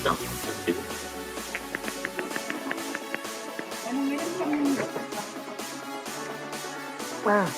sedang sakit. Wah,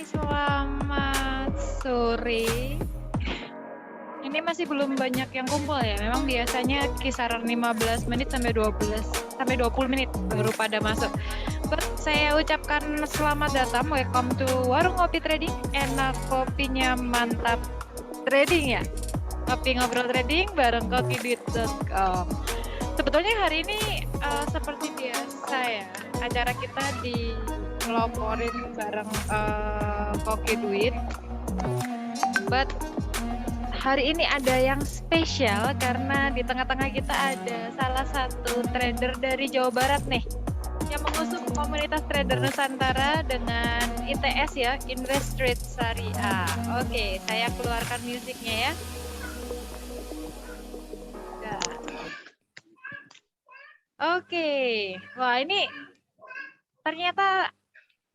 selamat sore. Ini masih belum banyak yang kumpul ya. Memang biasanya kisaran 15 menit sampai 20 menit baru pada masuk. But saya ucapkan selamat datang, welcome to Warung Kopi Trading. Enak kopinya, mantap trading ya. Kopi ngobrol trading bareng kokiduit.com. Sebetulnya hari ini seperti biasa ya, acara kita dipeloporin bareng Koki Duit. But hari ini ada yang spesial karena di tengah-tengah kita ada salah satu trader dari Jawa Barat nih yang mengusung komunitas trader Nusantara dengan ITS ya, Invest Trade Syariah. Oke, saya keluarkan musiknya ya. Oke, wah ini ternyata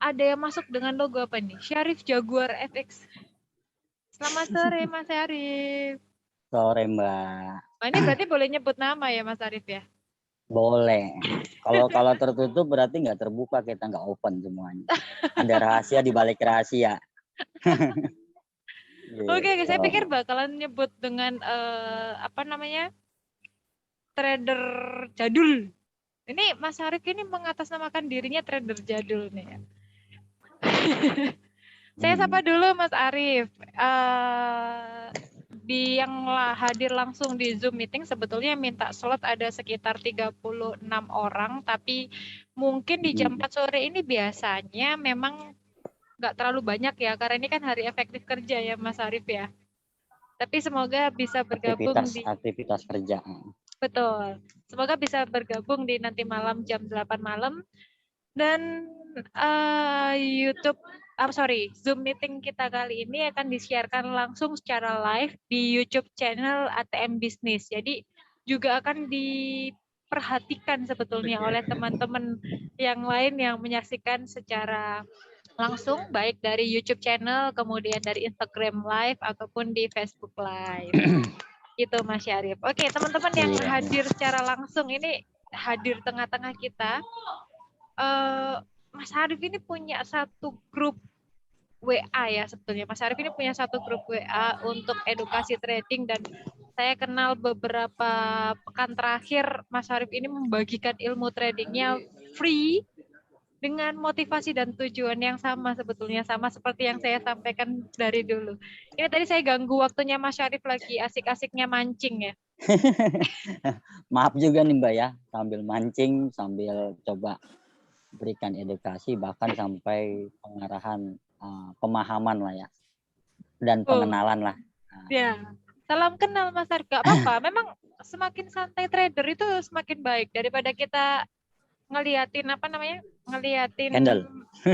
ada yang masuk dengan logo apa nih? Syarif Jaguar FX. Selamat sore Mas Syarif. Sore Mbak. Nah, ini berarti boleh nyebut nama ya Mas Syarif ya? Boleh. Kalau tertutup berarti nggak terbuka, kita nggak open semuanya. Ada rahasia di balik rahasia. Oke, Gitu. saya pikir bakalan nyebut dengan apa namanya? Trader jadul. Ini Mas Syarif ini mengatasnamakan dirinya trader jadul nih ya. Saya sapa dulu Mas Arif. Di yang hadir langsung di Zoom meeting sebetulnya minta slot ada sekitar 36 orang, tapi mungkin di jam 4 sore ini biasanya memang nggak terlalu banyak ya, karena ini kan hari efektif kerja ya Mas Arif ya. Tapi semoga bisa bergabung aktivitas kerja. Betul. Semoga bisa bergabung di nanti malam jam 8 malam. Dan Zoom meeting kita kali ini akan disiarkan langsung secara live di YouTube channel ATM Bisnis. Jadi juga akan diperhatikan sebetulnya oleh teman-teman yang lain yang menyaksikan secara langsung, baik dari YouTube channel, kemudian dari Instagram Live, ataupun di Facebook Live. Itu Mas Syarif. Oke, teman-teman yang hadir secara langsung ini hadir tengah-tengah kita. Mas Syarif ini punya satu grup WA ya sebetulnya. Mas Syarif ini punya satu grup WA untuk edukasi trading, dan saya kenal beberapa pekan terakhir Mas Syarif ini membagikan ilmu tradingnya free dengan motivasi dan tujuan yang sama, sebetulnya sama seperti yang saya sampaikan dari dulu. Ini tadi saya ganggu waktunya Mas Syarif lagi asik-asiknya mancing ya. Maaf juga nih Mbak ya, sambil mancing, sambil coba berikan edukasi, bahkan sampai pengarahan pemahaman lah ya, dan pengenalan lah. Ya, salam kenal Mas Syarif. Gak apa-apa, memang semakin santai trader itu semakin baik daripada kita ngeliatin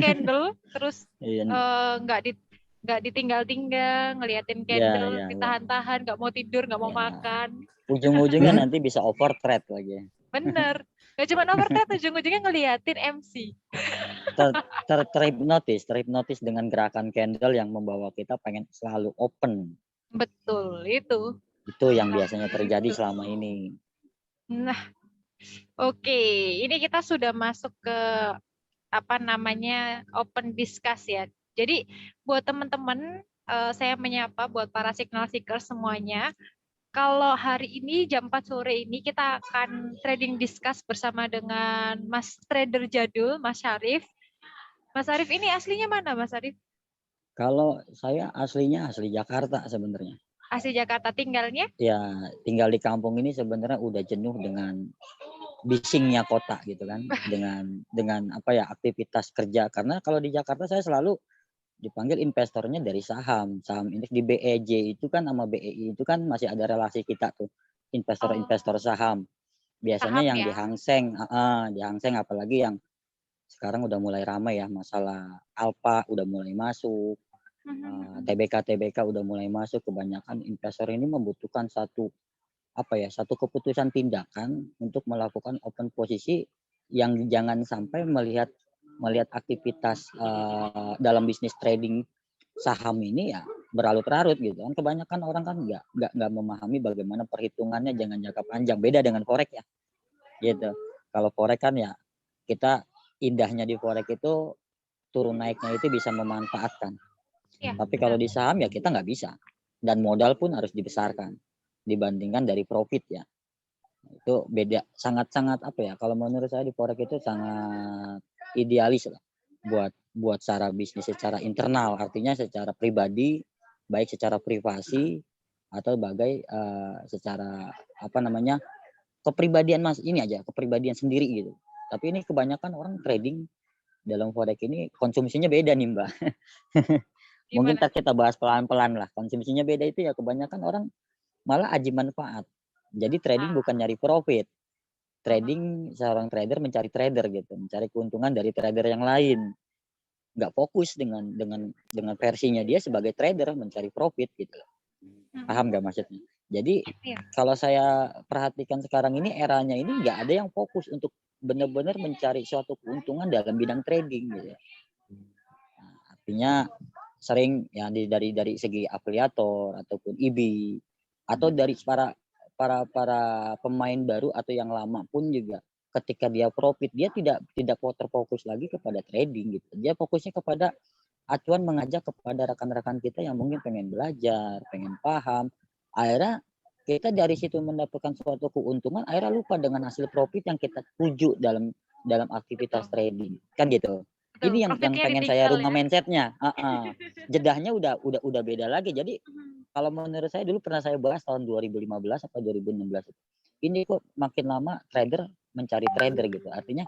candle terus nggak ditinggal-tinggal, ngeliatin candle, ditahan-tahan, nggak mau tidur, nggak mau makan. Ujung-ujungnya nanti bisa overtrade lagi. Bener, nggak cuma overtrade, ujung-ujungnya ngeliatin MC. Terhipnotis dengan gerakan candle yang membawa kita pengen selalu open. Betul, itu. Itu yang biasanya terjadi selama ini. Nah, oke, ini kita sudah masuk ke open discuss ya. Jadi buat teman-teman, saya menyapa buat para signal seeker semuanya. Kalau hari ini jam 4 sore ini kita akan trading discuss bersama dengan Mas Trader Jadul, Mas Syarif. Mas Syarif ini aslinya mana Mas Syarif? Kalau saya aslinya asli Jakarta sebenarnya. Asli Jakarta, tinggalnya? Ya, tinggal di kampung ini sebenarnya udah jenuh dengan bisingnya kota gitu kan, dengan aktivitas kerja. Karena kalau di Jakarta saya selalu dipanggil investornya dari saham indeks di BEJ itu kan sama BEI itu kan masih ada relasi kita tuh, investor saham. Biasanya saham yang ya? di Hang Seng apalagi yang sekarang udah mulai ramai ya, masalah Alpha udah mulai masuk. TBK udah mulai masuk. Kebanyakan investor ini membutuhkan satu keputusan tindakan untuk melakukan open posisi yang jangan sampai melihat aktivitas dalam bisnis trading saham ini ya berlarut-larut gitu kan. Kebanyakan orang kan nggak memahami bagaimana perhitungannya, jangan jangka panjang, beda dengan forex ya gitu. Kalau forex kan ya kita indahnya di forex itu turun naiknya itu bisa memanfaatkan. Iya, Tapi benar. kalau di saham ya kita nggak bisa. Dan modal pun harus dibesarkan dibandingkan dari profit ya. Itu beda sangat-sangat apa ya? Kalau menurut saya di forex itu sangat idealis lah buat secara bisnis secara internal, artinya secara pribadi, baik secara privasi atau secara apa namanya kepribadian Mas ini aja, kepribadian sendiri gitu. Tapi ini kebanyakan orang trading dalam forex ini konsumsinya beda nih Mbak. Mungkin Gimana ntar tuh? kita bahas pelan-pelan lah. Konsumsinya beda itu ya kebanyakan orang malah aji manfaat. Jadi trading bukan Ah, nyari profit. ah, Trading seorang trader mencari trader gitu, mencari keuntungan dari trader yang lain. Nggak fokus dengan versinya dia sebagai trader mencari profit gitu. mm, Paham nggak maksudnya? Jadi iya, kalau saya perhatikan sekarang ini eranya ini nggak ada yang fokus untuk benar-benar mencari suatu keuntungan dalam bidang trading gitu. Nah, artinya sering ya dari segi afiliator ataupun IB atau dari para pemain baru atau yang lama pun juga ketika dia profit dia tidak terfokus lagi kepada trading gitu. Dia fokusnya kepada acuan mengajak kepada rekan-rekan kita yang mungkin pengen belajar, pengen paham. Akhirnya kita dari situ mendapatkan suatu keuntungan, akhirnya lupa dengan hasil profit yang kita tuju dalam dalam aktivitas betul. trading. Kan gitu. Betul. Ini yang Profitnya pengen saya ditinggal rubah ya. mindsetnya. Jedahnya udah beda lagi. Jadi Mhm. kalau menurut saya dulu pernah saya bahas tahun 2015 atau 2016. Ini kok makin lama trader mencari trader gitu. Artinya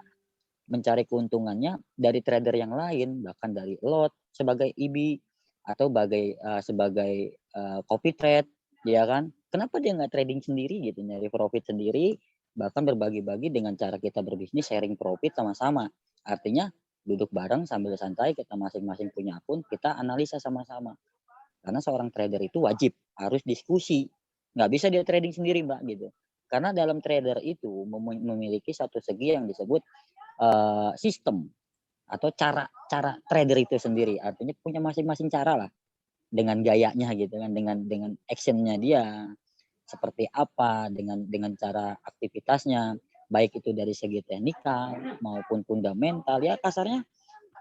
mencari keuntungannya dari trader yang lain, bahkan dari lot sebagai IB atau sebagai copy trade, ya kan? Kenapa dia nggak trading sendiri gitu, nyari profit sendiri, bahkan berbagi-bagi dengan cara kita berbisnis sharing profit sama-sama. Artinya duduk bareng sambil santai, kita masing-masing punya akun, kita analisa sama-sama. Karena seorang trader itu wajib harus diskusi, nggak bisa dia trading sendiri mbak gitu. Karena dalam trader itu memiliki satu segi yang disebut sistem atau cara cara trader itu sendiri, artinya punya masing-masing cara lah dengan gayanya gitu kan, dengan actionnya dia seperti apa, dengan cara aktivitasnya, baik itu dari segi teknikal maupun fundamental, ya kasarnya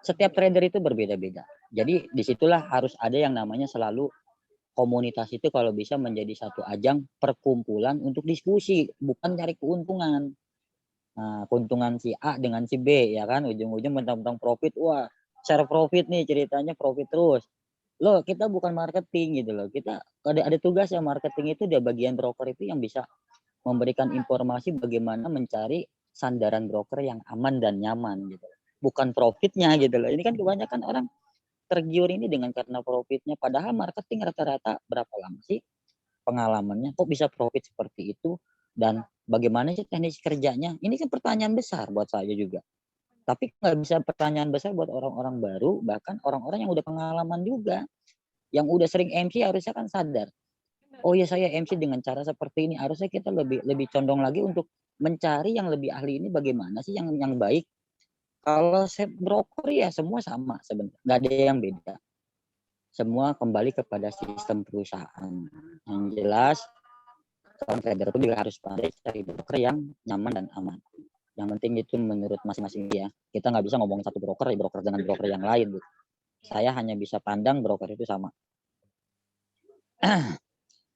setiap trader itu berbeda-beda. Jadi disitulah harus ada yang namanya selalu komunitas itu kalau bisa menjadi satu ajang perkumpulan untuk diskusi, bukan cari keuntungan. Nah, keuntungan si A dengan si B ya kan, ujung-ujung mentang-mentang profit, wah share profit nih ceritanya profit terus. Loh kita bukan marketing gitu loh, kita ada tugas ya marketing itu dia bagian broker itu yang bisa memberikan informasi bagaimana mencari sandaran broker yang aman dan nyaman gitu. Bukan profitnya gitu loh. Ini kan kebanyakan orang tergiur ini dengan karena profitnya, padahal marketing rata-rata berapa lama sih pengalamannya kok bisa profit seperti itu dan bagaimana sih teknis kerjanya? Ini kan pertanyaan besar buat saya juga. Tapi nggak bisa pertanyaan besar buat orang-orang baru, bahkan orang-orang yang udah pengalaman juga, yang udah sering MC harusnya kan sadar. Benar. Oh ya saya MC dengan cara seperti ini, harusnya kita lebih lebih condong lagi untuk mencari yang lebih ahli ini bagaimana sih yang baik. Kalau set broker ya semua sama sebenarnya, nggak ada yang beda. Semua kembali kepada sistem perusahaan. Yang jelas seorang trader itu juga harus pandai cari broker yang nyaman dan aman. Yang penting itu menurut masing-masing dia. Kita nggak bisa ngomongin satu broker dengan broker yang lain. Gitu. Saya hanya bisa pandang broker itu sama.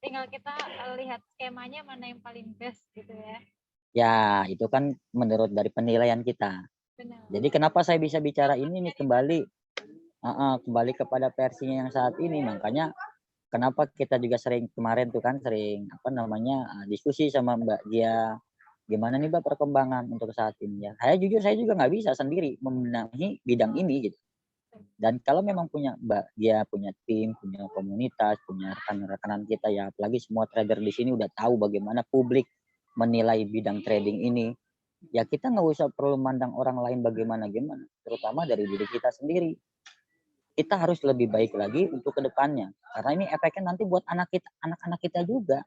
Tinggal kita lihat skemanya mana yang paling best gitu ya. Ya, itu kan menurut dari penilaian kita. Benar. Jadi kenapa saya bisa bicara ini nih Dari kembali kepada versinya yang saat ini. Makanya kenapa kita juga sering kemarin tuh kan sering apa namanya diskusi sama Mbak Gia gimana nih Mbak perkembangan untuk saat ini ya. Saya juga nggak bisa sendiri membenahi bidang ini gitu. Dan kalau memang punya Mbak dia punya tim, punya komunitas, punya rekan-rekanan kita ya, apalagi semua trader di sini udah tahu bagaimana publik menilai bidang trading ini. Ya kita nggak usah perlu mandang orang lain bagaimana, terutama dari diri kita sendiri. Kita harus lebih baik lagi untuk kedepannya. Karena ini efeknya nanti buat anak-anak kita juga.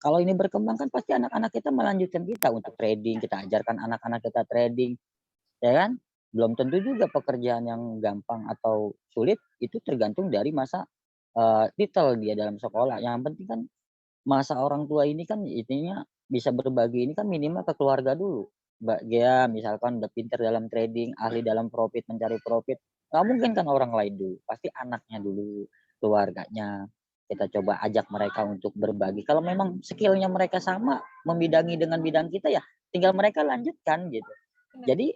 Kalau ini berkembang kan pasti anak-anak kita melanjutkan kita untuk trading, kita ajarkan anak-anak kita trading, ya kan? Belum tentu juga pekerjaan yang gampang atau sulit itu tergantung dari masa titel dia dalam sekolah. Yang penting kan masa orang tua ini kan intinya bisa berbagi ini kan minimal ke keluarga dulu. Mbak Gea misalkan udah pinter dalam trading, ahli dalam profit, mencari profit. Nggak mungkin kan orang lain dulu, pasti anaknya dulu, keluarganya. Kita coba ajak mereka untuk berbagi. Kalau memang skill-nya mereka sama, membidangi dengan bidang kita ya, tinggal mereka lanjutkan gitu. Benar. Jadi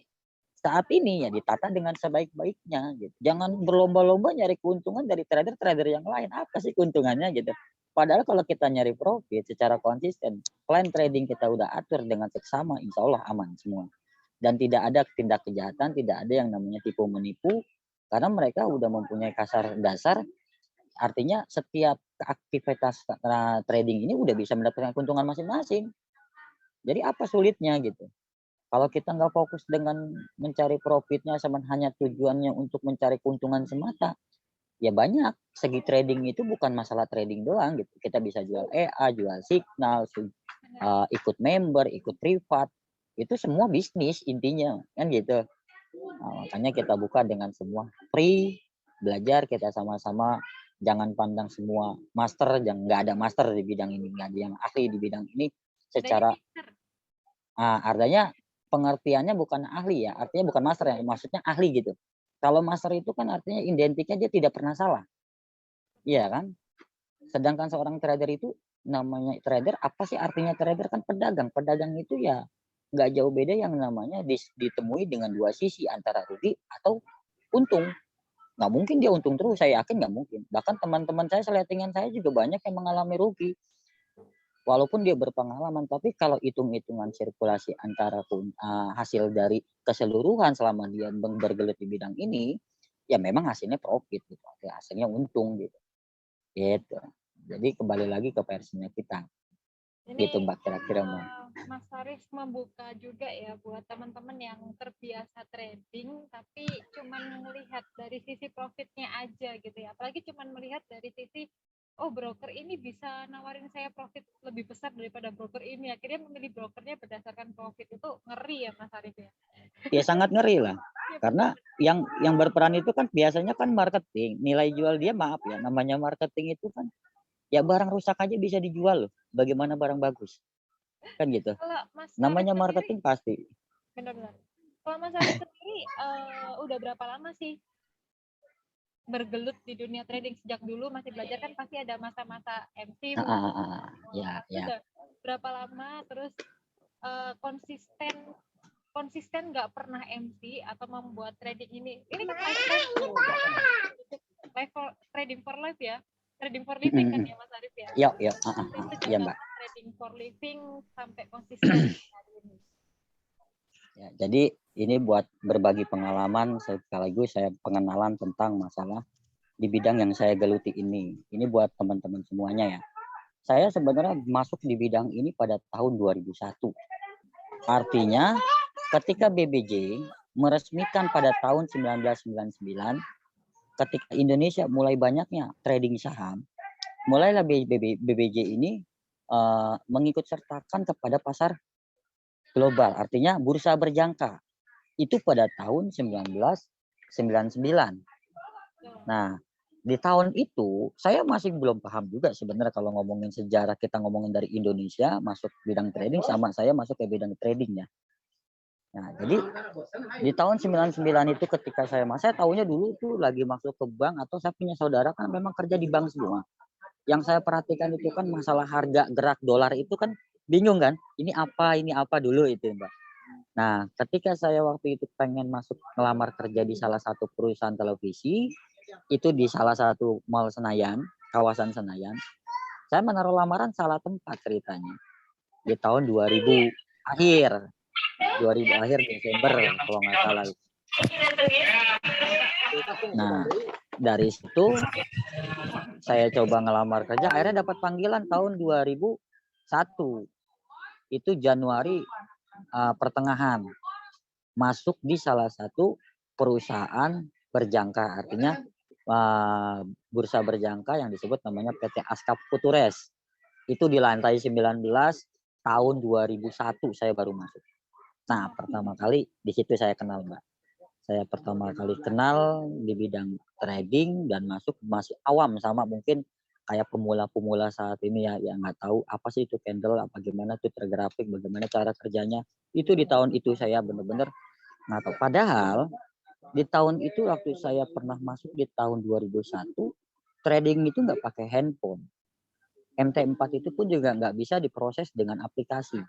saat ini ya ditata dengan sebaik-baiknya gitu. Jangan berlomba-lomba nyari keuntungan dari trader-trader yang lain. Apa sih keuntungannya gitu? Padahal kalau kita nyari profit secara konsisten, plan trading kita udah atur dengan seksama, insya Allah aman semua. Dan tidak ada tindak kejahatan, tidak ada yang namanya tipu menipu, karena mereka udah mempunyai kasar dasar. Artinya setiap aktivitas trading ini udah bisa mendapatkan keuntungan masing-masing. Jadi apa sulitnya gitu? Kalau kita nggak fokus dengan mencari profitnya sama hanya tujuannya untuk mencari keuntungan semata, ya banyak. Segi trading itu bukan masalah trading doang gitu. Kita bisa jual EA, jual signal, ikut member, ikut privat. Itu semua bisnis intinya kan gitu. Nah, makanya kita buka dengan semua free, belajar kita sama-sama. Jangan pandang semua master, jangan nggak ada master di bidang ini, nggak ada yang ahli di bidang ini secara artinya pengertiannya bukan ahli ya, artinya bukan master ya, maksudnya ahli gitu. Kalau master itu kan artinya identiknya dia tidak pernah salah, iya kan? Sedangkan seorang trader itu namanya trader, apa sih artinya trader? Kan pedagang. Pedagang itu ya nggak jauh beda yang namanya ditemui dengan dua sisi antara rugi atau untung. Nggak mungkin dia untung terus, saya yakin nggak mungkin. Bahkan teman-teman saya seletingan saya juga banyak yang mengalami rugi. Walaupun dia berpengalaman, tapi kalau hitung-hitungan sirkulasi antara hasil dari keseluruhan selama dia bergelut di bidang ini, ya memang hasilnya profit gitu, ya hasilnya untung gitu. Gitu. Jadi kembali lagi ke versinya kita. Ini Gitu Mbak kira-kira Mbak. Mas Faris membuka juga ya buat teman-teman yang terbiasa trading tapi cuman melihat dari sisi profitnya aja gitu ya. Apalagi cuman melihat dari sisi oh broker ini bisa nawarin saya profit lebih besar daripada broker ini. Akhirnya memilih brokernya berdasarkan profit, itu ngeri ya Mas Faris ya. Ya sangat ngeri lah. Karena yang berperan itu kan biasanya kan marketing. Nilai jual dia maaf ya, namanya marketing itu kan ya barang rusak aja bisa dijual loh. Bagaimana barang bagus? Kan gitu. Kalau Mas Faris Namanya sendiri, marketing pasti. benar-benar. Kalau Mas Faris sendiri udah berapa lama sih bergelut di dunia trading? Sejak dulu masih belajar kan pasti ada masa-masa MC mungkin. Ya, ya. Udah berapa lama terus konsisten nggak pernah MC atau membuat trading ini kan trading for life ya, trading for living kan ya Mas Arif ya. Yuk. Iya Mbak. Trading for living sampai konsisten hari ini. Ya, jadi ini buat berbagi pengalaman sekaligus saya pengenalan tentang masalah di bidang yang saya geluti ini. Ini buat teman-teman semuanya ya. Saya sebenarnya masuk di bidang ini pada tahun 2001. Artinya ketika BBJ meresmikan pada tahun 1999, ketika Indonesia mulai banyaknya trading saham, mulailah BBJ ini mengikut sertakan kepada pasar global, artinya bursa berjangka. Itu pada tahun 1999. Nah, di tahun itu saya masih belum paham juga sebenarnya kalau ngomongin sejarah, kita ngomongin dari Indonesia masuk bidang trading sama saya masuk ke bidang trading ya. Nah, jadi di tahun 99 itu ketika saya tahunya dulu tuh lagi masuk ke bank atau saya punya saudara kan memang kerja di bank semua. Yang saya perhatikan itu kan masalah harga gerak dolar itu kan bingung kan. Ini apa dulu itu Mbak. Nah, ketika saya waktu itu pengen masuk melamar kerja di salah satu perusahaan televisi, itu di salah satu mall Senayan, kawasan Senayan, saya menaruh lamaran salah tempat ceritanya. Di tahun 2000 akhir, 2000 akhir Desember kalau nggak salah. Nah, dari situ saya coba ngelamar kerja, akhirnya dapat panggilan tahun 2001. Itu Januari pertengahan. Masuk di salah satu perusahaan berjangka, artinya bursa berjangka yang disebut namanya PT Askap Futures. Itu di lantai 19 tahun 2001 saya baru masuk. Nah, pertama kali di situ saya kenal Mbak. Saya pertama kali kenal di bidang trading dan masuk masih awam sama mungkin kayak pemula-pemula saat ini ya yang nggak tahu apa sih itu candle, apa gimana tuh grafik, bagaimana cara kerjanya. Itu di tahun itu saya benar-benar nggak tahu. Padahal Di tahun itu waktu saya pernah masuk di tahun 2001, trading itu nggak pakai handphone. MT4 itu pun juga nggak bisa diproses dengan aplikasi.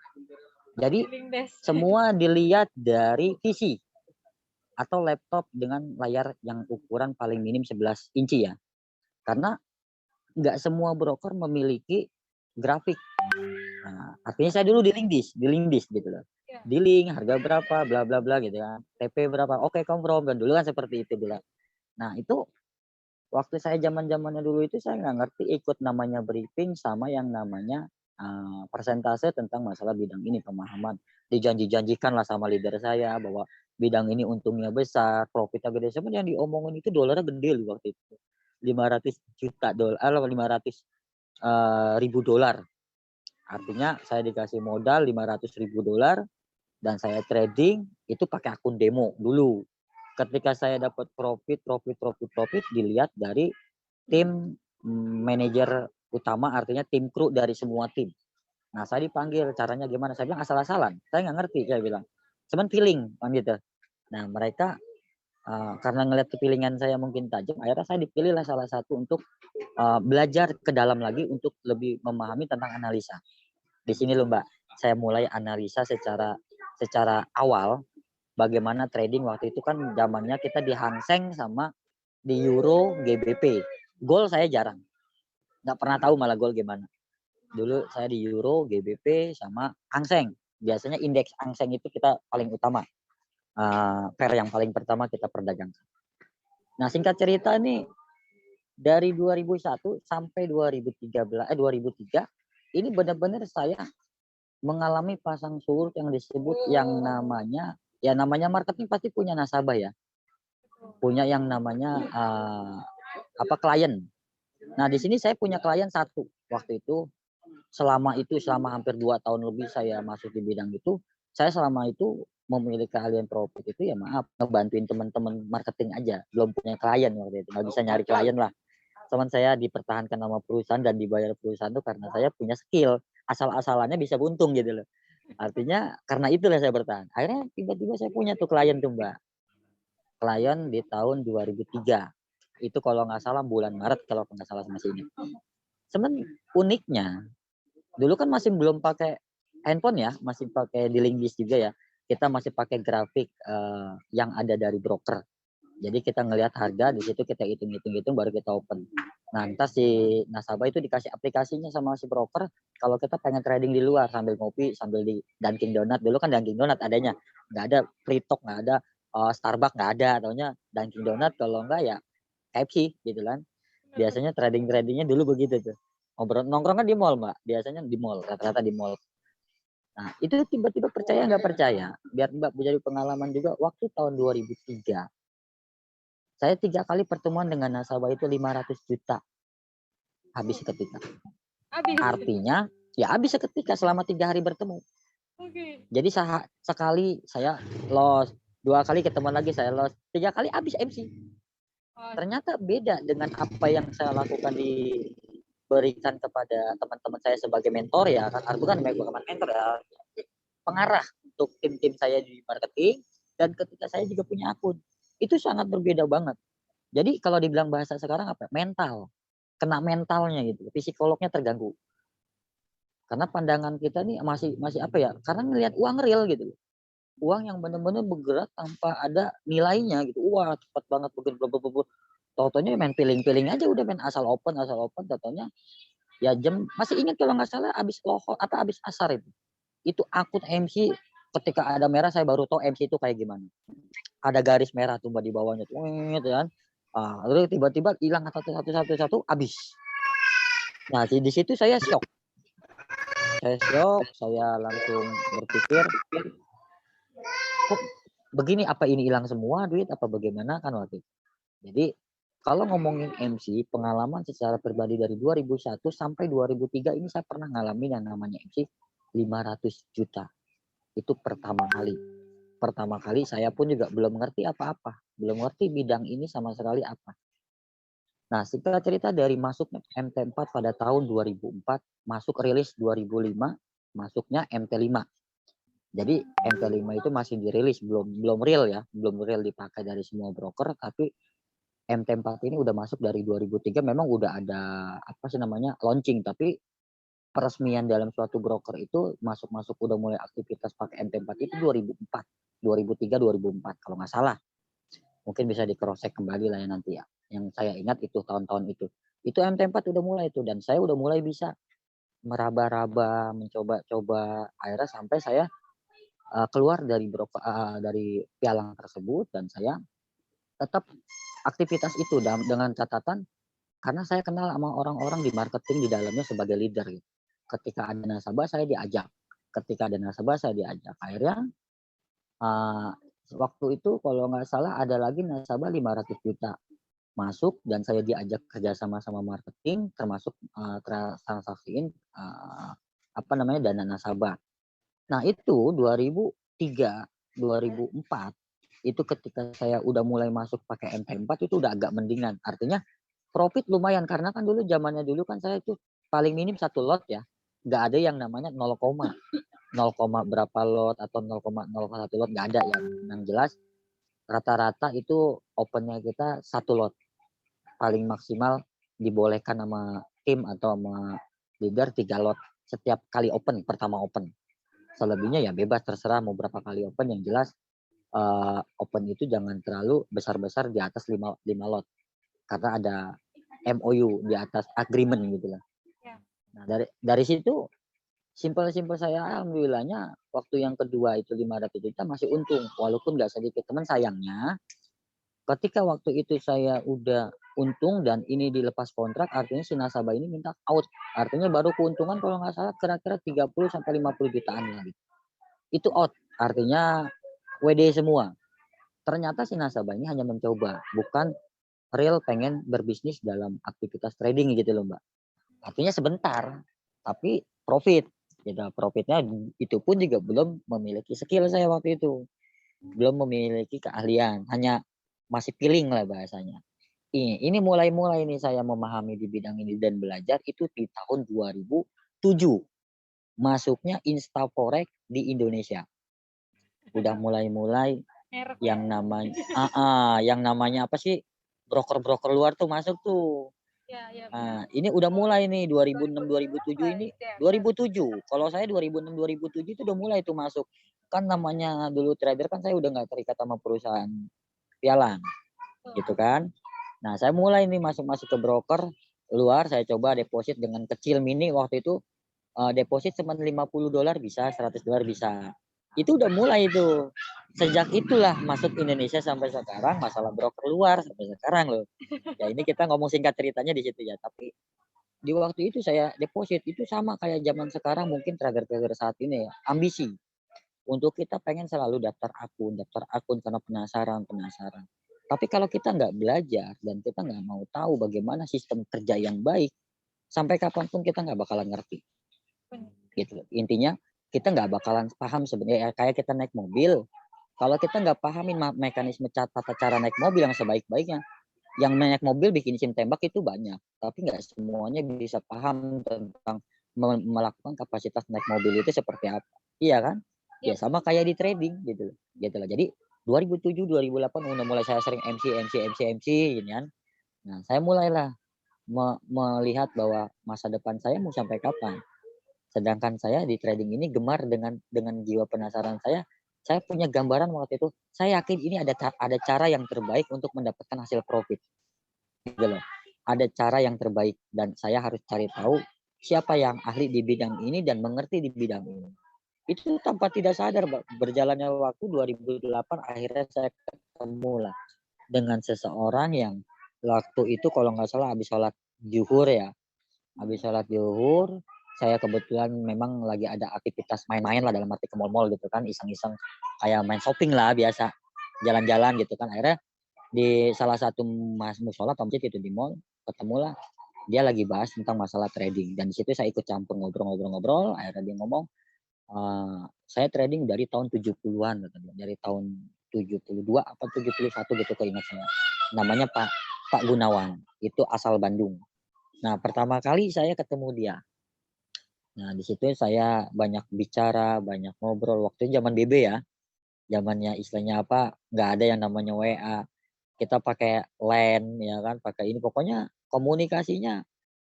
Jadi Feeling desk. semua dilihat dari PC atau laptop dengan layar yang ukuran paling minim 11 inci ya. Karena nggak semua broker memiliki grafik. Nah, artinya saya dulu di link gitu loh. Ya. Di link harga berapa, bla bla bla gitu kan. TP berapa, oke confirm, dan dulu kan seperti itu dulu. Nah itu waktu saya zaman-zamannya dulu itu saya nggak ngerti ikut namanya briefing sama yang namanya persentase tentang masalah bidang ini, pemahaman. Dijanji-janjikan lah sama leader saya bahwa bidang ini untungnya besar, profitnya gede. Sebenarnya yang diomongin itu dolarnya gede loh waktu itu. 500 juta dolar, 500 ribu dolar. Artinya saya dikasih modal 500 ribu dolar dan saya trading itu pakai akun demo dulu. Ketika saya dapat profit dilihat dari tim manajer utama, artinya tim kru dari semua tim. Nah saya dipanggil, caranya gimana? Saya bilang asal-asalan, saya nggak ngerti, saya bilang. Cuman feeling kan gitu. Nah mereka karena ngeliat kepilingan saya mungkin tajam, akhirnya saya dipilih lah salah satu untuk belajar ke dalam lagi untuk lebih memahami tentang analisa. Di sini loh Mbak, saya mulai analisa secara awal bagaimana trading waktu itu kan zamannya kita di Hang Seng sama di Euro GBP. Gol saya jarang. Nggak pernah tahu malah gol gimana. Dulu saya di Euro, GBP sama Hang Seng. Biasanya indeks Hang Seng itu kita paling utama. Pair yang paling pertama kita perdagangkan. Nah, singkat cerita nih dari 2001 sampai 2003 ini benar-benar saya mengalami pasang surut yang disebut yang namanya marketing pasti punya nasabah ya, punya yang namanya klien. Nah di sini saya punya klien satu waktu itu, selama hampir 2 tahun lebih saya masuk di bidang itu, saya selama itu memiliki keahlian profit itu ya maaf ngebantuin teman-teman marketing aja, belum punya klien waktu itu, nggak bisa nyari klien lah. Teman saya dipertahankan nama perusahaan dan dibayar perusahaan itu karena saya punya skill, asal-asalannya bisa buntung gitu loh. Artinya karena itulah saya bertahan. Akhirnya tiba-tiba saya punya tuh klien tuh Mbak. Klien di tahun 2003. Itu kalau nggak salah bulan Maret kalau nggak salah masih ini. Sebenarnya uniknya, dulu kan masih belum pakai handphone ya, masih pakai di Linkbis juga ya. Kita masih pakai grafik yang ada dari broker. Jadi kita ngelihat harga, di situ kita hitung baru kita open. Nah, entar si nasabah itu dikasih aplikasinya sama si broker kalau kita pengen trading di luar sambil ngopi, sambil di Dunkin Donat. Dulu kan Dunkin Donat adanya. Nggak ada Free Talk, nggak ada Starbucks, nggak ada. Taunya Dunkin Donat, kalau enggak ya KFC gitu kan. Biasanya tradingnya dulu begitu tuh. Ngobrol nongkrong kan di mall, Mbak. Biasanya di mall, rata-rata di mall. Nah, itu tiba-tiba percaya nggak percaya. Biar Mbak menjadi pengalaman juga, waktu tahun 2003 saya 3 kali pertemuan dengan nasabah itu 500 juta habis seketika. Artinya ya habis seketika selama 3 hari bertemu. Jadi sekali saya loss, 2 kali ketemu lagi saya loss, 3 kali habis MC. Ternyata beda dengan apa yang saya lakukan diberikan kepada teman-teman saya sebagai mentor ya kan. Aku kan bukan mentor ya, pengarah untuk tim-tim saya di marketing, dan ketika saya juga punya akun. Itu sangat berbeda banget. Jadi kalau dibilang bahasa sekarang apa? Mental. Kena mentalnya gitu. Psikolognya terganggu. Karena pandangan kita nih masih apa ya? Karena ngelihat uang real gitu. Uang yang benar-benar bergerak tanpa ada nilainya gitu. Wah, cepat banget begitu. Totonya main piling-piling aja udah, main asal open. Totonya ya jam, masih ingat kalau nggak salah abis lohor atau abis asar itu. Itu akun MC ketika ada merah saya baru tahu MC itu kayak gimana. Ada garis merah tuh di bawahnya tuh kan. Lalu tiba-tiba hilang satu habis. Nah di situ saya shock. Saya langsung berpikir, kok begini, apa ini hilang semua duit apa bagaimana kan waktu itu. Jadi kalau ngomongin MC, pengalaman secara pribadi dari 2001 sampai 2003 ini saya pernah ngalamin yang namanya MC 500 juta. Itu pertama kali. Pertama kali saya pun juga belum ngerti apa-apa. Belum ngerti bidang ini sama sekali apa. Nah, singkat cerita dari masuknya MT4 pada tahun 2004, masuk rilis 2005, masuknya MT5. Jadi MT5 itu masih dirilis, belum real ya, belum real dipakai dari semua broker, tapi MT4 ini udah masuk dari 2003, memang udah ada apa sih namanya launching, tapi peresmian dalam suatu broker itu masuk udah mulai aktivitas pakai MT4 itu 2004, 2003, 2004 kalau nggak salah. Mungkin bisa di cross check kembali lah ya nanti ya. Yang saya ingat itu tahun-tahun itu. Itu MT4 udah mulai itu, dan saya udah mulai bisa meraba-raba, mencoba-coba, akhirnya sampai saya keluar dari dari pialang tersebut, dan saya tetap aktivitas itu dengan catatan karena saya kenal sama orang-orang di marketing di dalamnya sebagai leader gitu. Ketika ada nasabah saya diajak, akhirnya waktu itu kalau nggak salah ada lagi nasabah 500 juta masuk, dan saya diajak kerja sama marketing termasuk transaksiin apa namanya dana nasabah. Nah itu 2003, 2004 itu ketika saya udah mulai masuk pakai MT4 itu udah agak mendingan. Artinya profit lumayan karena kan dulu zamannya dulu kan saya itu paling minim satu lot ya. Nggak ada yang namanya 0, 0, berapa lot atau 0,01 lot, nggak ada ya. Yang jelas rata-rata itu opennya kita satu lot. Paling maksimal dibolehkan sama tim atau sama leader 3 lot setiap kali open, pertama open. Selebihnya ya bebas terserah mau berapa kali open, yang jelas open itu jangan terlalu besar-besar di atas 5 lot karena ada MOU di atas agreement gitu lah. Nah dari situ simpel saya alhamdulillahnya waktu yang kedua itu 500 juta masih untung walaupun nggak sedikit. Teman sayangnya ketika waktu itu saya udah untung dan ini dilepas kontrak, artinya si nasabah ini minta out, artinya baru keuntungan kalau nggak salah kira-kira 30 sampai 50 jutaan lagi. Itu out, artinya WD semua. Ternyata si nasabah ini hanya mencoba, bukan real pengen berbisnis dalam aktivitas trading gitu loh Mbak. Artinya sebentar, tapi profit. Gitu. Profitnya itu pun juga belum memiliki skill saya waktu itu. Belum memiliki keahlian, hanya masih feeling lah bahasanya. Ini mulai-mulai nih saya memahami di bidang ini dan belajar itu di tahun 2007. Masuknya Instaforex di Indonesia. Udah mulai-mulai yang namanya apa sih? Broker-broker luar tuh masuk tuh. Nah, ini udah mulai nih 2006 2007 ini 2007. Kalau saya 2006 2007 itu udah mulai tuh masuk. Kan namanya dulu trader kan saya udah nggak terikat sama perusahaan pialang gitu kan. Nah, saya mulai nih masuk ke broker luar, saya coba deposit dengan kecil mini waktu itu deposit cuma $50 bisa, $100 bisa. Itu udah mulai itu. Sejak itulah masuk Indonesia sampai sekarang masalah broker luar sampai sekarang loh. Ya ini kita ngomong singkat ceritanya di situ ya. Tapi di waktu itu saya deposit itu sama kayak zaman sekarang mungkin trader-trader saat ini ya. Ambisi. Untuk kita pengen selalu daftar akun karena penasaran. Tapi kalau kita nggak belajar dan kita nggak mau tahu bagaimana sistem kerja yang baik, sampai kapanpun kita nggak bakalan ngerti. Gitu. Intinya kita nggak bakalan paham sebenarnya kayak kita naik mobil. Kalau kita nggak pahamin mekanisme tata cara naik mobil yang sebaik-baiknya, yang naik mobil bikin SIM tembak itu banyak, tapi nggak semuanya bisa paham tentang melakukan kapasitas naik mobil itu seperti apa. Iya kan? Ya sama kayak di trading gitu loh. Jadi 2007 2008 udah mulai saya sering MC gini kan. Nah, saya mulailah melihat bahwa masa depan saya mau sampai kapan. Sedangkan saya di trading ini gemar dengan jiwa penasaran saya punya gambaran waktu itu, saya yakin ini ada cara yang terbaik untuk mendapatkan hasil profit. Gitu loh. Ada cara yang terbaik dan saya harus cari tahu siapa yang ahli di bidang ini dan mengerti di bidang ini. Itu tanpa tidak sadar, berjalannya waktu 2008 akhirnya saya ketemu lah dengan seseorang yang waktu itu kalau nggak salah habis sholat zuhur ya. Habis sholat zuhur, saya kebetulan memang lagi ada aktivitas main-main lah dalam arti ke mall-mall gitu kan, iseng-iseng kayak main shopping lah biasa, jalan-jalan gitu kan. Akhirnya di salah satu musola atau masjid itu di mall, ketemulah dia lagi bahas tentang masalah trading dan di situ saya ikut campur ngobrol, akhirnya dia ngomong, saya trading dari tahun 70-an katanya, dari tahun 72 apa 71 gitu keingat saya. Namanya Pak Gunawan, itu asal Bandung. Nah, pertama kali saya ketemu dia. Nah, di situ saya banyak bicara, banyak ngobrol. Waktu itu zaman BB ya, zamannya istilahnya apa, nggak ada yang namanya WA. Kita pakai LAN ya kan, pakai ini. Pokoknya komunikasinya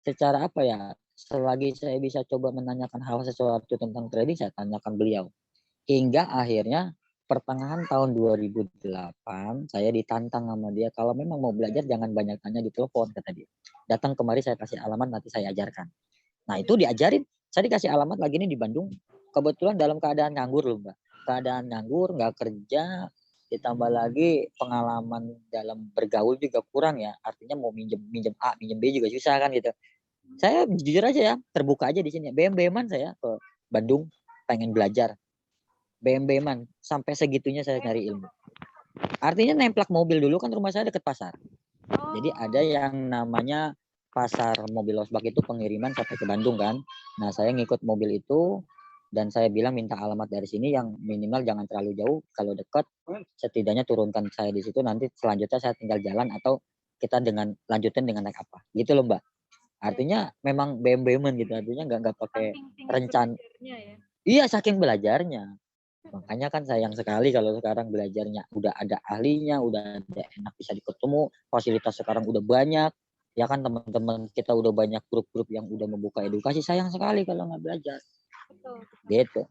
secara apa ya, selagi saya bisa coba menanyakan hal sesuatu tentang trading, saya tanyakan beliau. Hingga akhirnya pertengahan tahun 2008 saya ditantang sama dia, kalau memang mau belajar jangan banyak tanya di telepon, kata dia. Datang kemari saya kasih alamat, nanti saya ajarkan. Nah itu diajarin, saya dikasih alamat lagi nih di Bandung. Kebetulan dalam keadaan nganggur loh Mbak. Keadaan nganggur, nggak kerja, ditambah lagi pengalaman dalam bergaul juga kurang ya. Artinya mau minjem minjem A, minjem B juga susah kan gitu. Saya jujur aja ya, terbuka aja di sini. BM-BM-an saya ke Bandung, pengen belajar. BM-BM-an, sampai segitunya saya nyari ilmu. Artinya nemplak mobil dulu, kan rumah saya deket pasar. Jadi ada yang namanya pasar mobil losbak itu pengiriman sampai ke Bandung kan. Nah saya ngikut mobil itu dan saya bilang minta alamat dari sini yang minimal jangan terlalu jauh. Kalau dekat setidaknya turunkan saya di situ, nanti selanjutnya saya tinggal jalan atau kita dengan lanjutin dengan naik apa. Gitu loh Mbak. Artinya memang BM-BM gitu, artinya nggak pakai rencana. Iya saking belajarnya. Makanya kan sayang sekali kalau sekarang belajarnya udah ada ahlinya, udah ada enak bisa ketemu, fasilitas sekarang udah banyak. Ya kan teman-teman kita udah banyak grup-grup yang udah membuka edukasi, sayang sekali kalau nggak belajar. Gitu.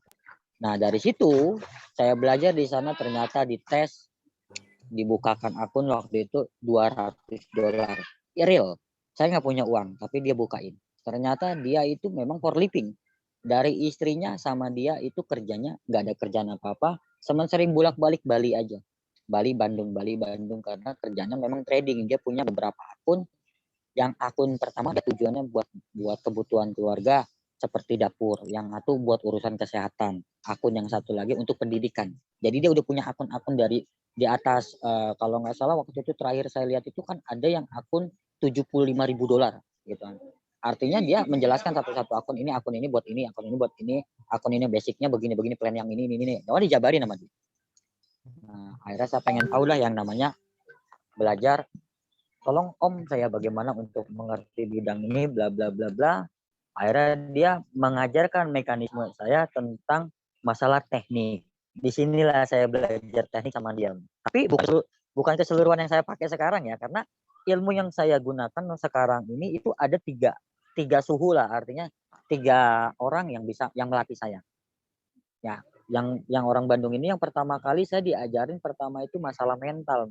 Nah dari situ saya belajar di sana, ternyata dites, dibukakan akun waktu itu $200. Ya, real. Saya nggak punya uang, tapi dia bukain. Ternyata dia itu memang for living. Dari istrinya sama dia itu kerjanya nggak ada kerjaan apa-apa, sama sering bolak-balik Bali aja. Bali Bandung karena kerjanya memang trading. Dia punya beberapa akun. Yang akun pertama ada tujuannya buat kebutuhan keluarga seperti dapur, yang satu buat urusan kesehatan, akun yang satu lagi untuk pendidikan. Jadi dia udah punya akun-akun dari di atas, kalau nggak salah waktu itu terakhir saya lihat itu kan ada yang akun $75.000 gitu kan. Artinya dia menjelaskan satu-satu akun ini buat ini, akun ini buat ini, akun ini basicnya begini-begini, plan yang ini. Oh dijabarin sama dia. Nah, akhirnya saya pengen tahu lah yang namanya belajar. Tolong Om saya bagaimana untuk mengerti bidang ini, bla bla bla bla. Akhirnya dia mengajarkan mekanisme saya tentang masalah teknik. Disinilah saya belajar teknik sama dia. Tapi bukan keseluruhan yang saya pakai sekarang ya, karena ilmu yang saya gunakan sekarang ini itu ada tiga suhu lah, artinya 3 orang yang bisa yang melatih saya. Ya, yang orang Bandung ini yang pertama kali saya diajarin pertama itu masalah mental,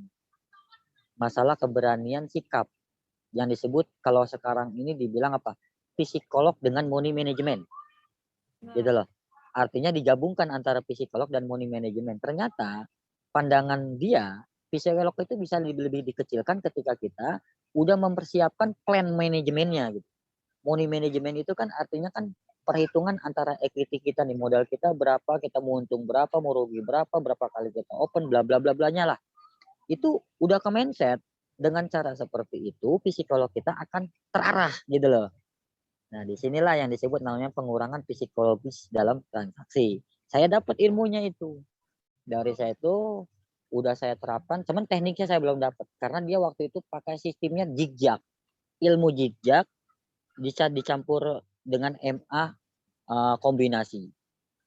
masalah keberanian sikap, yang disebut kalau sekarang ini dibilang apa, psikolog dengan money management gitu loh. Artinya digabungkan antara psikolog dan money management. Ternyata pandangan dia, psikolog itu bisa lebih dikecilkan ketika kita udah mempersiapkan plan manajemennya gitu. Money management itu kan artinya kan perhitungan antara equity kita nih, modal kita berapa, kita mau untung berapa, mau rugi berapa kali kita open, bla bla bla blanya lah. Itu udah ke mindset. Dengan cara seperti itu psikolog kita akan terarah gitu loh. Nah disinilah yang disebut namanya pengurangan psikologis dalam transaksi. Saya dapat ilmunya itu dari saya itu udah saya terapkan, cuman tekniknya saya belum dapat karena dia waktu itu pakai sistemnya zigzag. Ilmu zigzag bisa dicampur dengan MA kombinasi.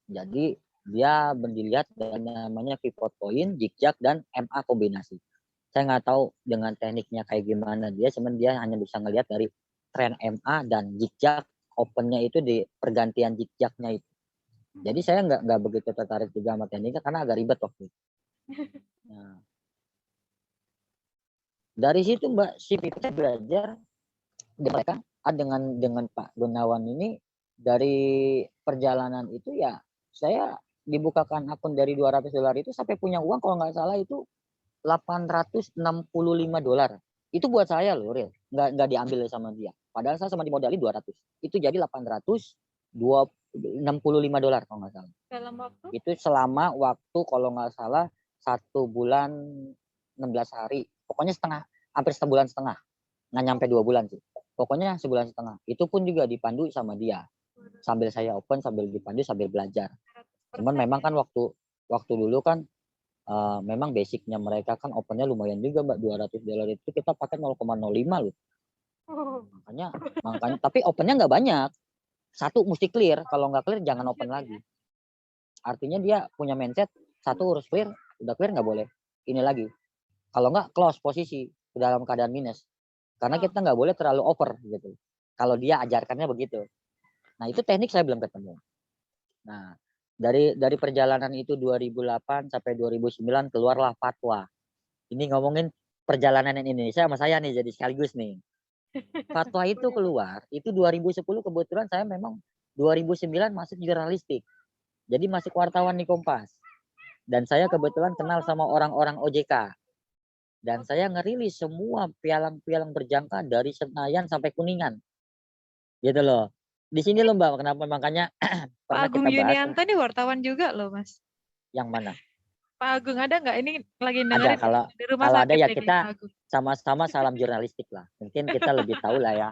Jadi dia dilihat namanya pivot point, zigzag dan MA kombinasi. Saya nggak tahu dengan tekniknya kayak gimana dia, cuman dia hanya bisa ngelihat dari tren MA dan zigzag opennya itu di pergantian zigzagnya itu. Jadi saya nggak begitu tertarik juga sama tekniknya karena agak ribet waktu itu. Nah, dari situ Mbak si kita belajar mereka dengan Pak Gunawan ini dari perjalanan itu ya saya dibukakan akun dari $200 itu sampai punya uang kalau nggak salah itu $865. Itu buat saya loh real, nggak diambil sama dia. Padahal saya sama dimodali 200. Itu jadi $865 kalau nggak salah. Dalam waktu? Itu selama waktu kalau nggak salah 1 bulan 16 hari. Pokoknya hampir sebulan setengah. Nggak nyampe 2 bulan sih. Pokoknya sebulan setengah. Itu pun juga dipandu sama dia. Sambil saya open, sambil dipandu, sambil belajar. Cuman memang kan waktu dulu kan memang basicnya mereka kan opennya lumayan juga Mbak, $200 itu kita pakai 0,05 loh. Makanya tapi opennya nggak banyak. Satu mesti clear, kalau nggak clear jangan open Lanjut ya. lagi. Artinya dia punya mindset, satu harus clear, udah clear nggak boleh ini lagi. Kalau nggak close posisi dalam keadaan minus. Karena Oh, kita nggak boleh terlalu over gitu. Kalau dia ajarkannya begitu. Nah itu teknik saya belum ketemu. Nah dari perjalanan itu 2008 sampai 2009 keluarlah fatwa. Ini ngomongin perjalanan Indonesia sama saya nih jadi sekaligus nih. Fatwa itu boleh, boleh. keluar, itu 2010 kebetulan saya memang 2009 masuk jurnalistik. Jadi masuk wartawan di Kompas. Dan saya kebetulan kenal sama orang-orang OJK. Dan saya ngerilis semua pialang-pialang berjangka dari Senayan sampai Kuningan. Gitu loh. Di sini loh Mbak, kenapa makanya Pak pernah Agung kita bahas Yunianto ini wartawan juga loh, Mas. yang mana? Pak Agung ada nggak? Ini lagi Ada, dengerin kalau di rumah kalau ada sakit ya ini kita Pak Agung. sama-sama salam jurnalistik lah. Mungkin kita lebih tahu lah ya.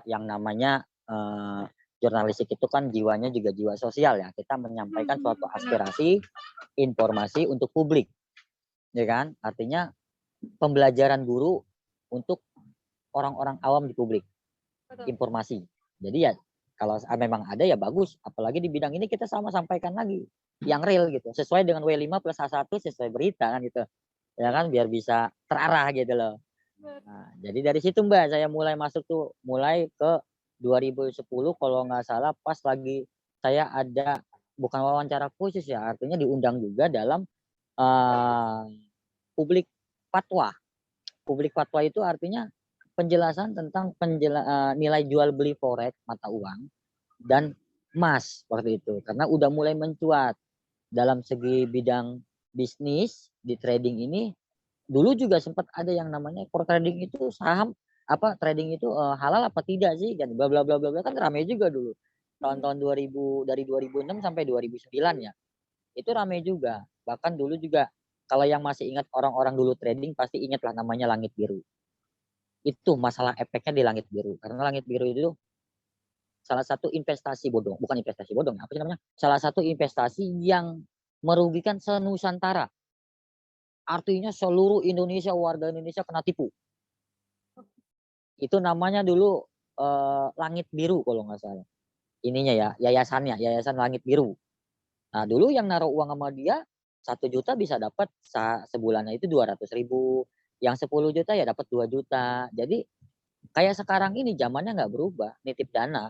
Yang namanya jurnalistik itu kan jiwanya juga jiwa sosial ya. Kita menyampaikan suatu Benar. aspirasi, informasi untuk publik. Ya kan? Artinya pembelajaran guru untuk orang-orang awam di publik. Betul. Informasi. Jadi ya kalau memang ada ya bagus. Apalagi di bidang ini kita sama sampaikan lagi yang real gitu. Sesuai dengan W5 plus H1 sesuai berita kan gitu. Ya kan biar bisa terarah gitu loh. Nah, jadi dari situ Mbak saya mulai masuk tuh mulai ke 2010 kalau nggak salah pas lagi saya ada bukan wawancara khusus ya artinya diundang juga dalam publik fatwa. Publik fatwa itu artinya penjelasan tentang nilai jual beli forex mata uang dan emas seperti itu karena udah mulai mencuat dalam segi bidang bisnis di trading ini. Dulu juga sempat ada yang namanya for trading itu saham apa trading itu halal apa tidak sih kan bla bla bla bla kan ramai juga dulu tahun-tahun 2000 dari 2006 sampai 2009 ya itu ramai juga bahkan dulu juga kalau yang masih ingat orang-orang dulu trading pasti ingat lah namanya langit biru. Itu masalah efeknya di langit biru karena langit biru itu salah satu investasi bodong, bukan investasi bodong apa sih namanya, salah satu investasi yang merugikan senusantara. Artinya seluruh Indonesia, warga Indonesia kena tipu. Itu namanya dulu Langit Biru kalau nggak salah. Ininya ya, yayasannya, Yayasan Langit Biru. Nah dulu yang naruh uang sama dia 1 juta bisa dapat sebulannya itu 200.000. Yang 10 juta ya dapat 2 juta. Jadi kayak sekarang ini zamannya nggak berubah, nitip dana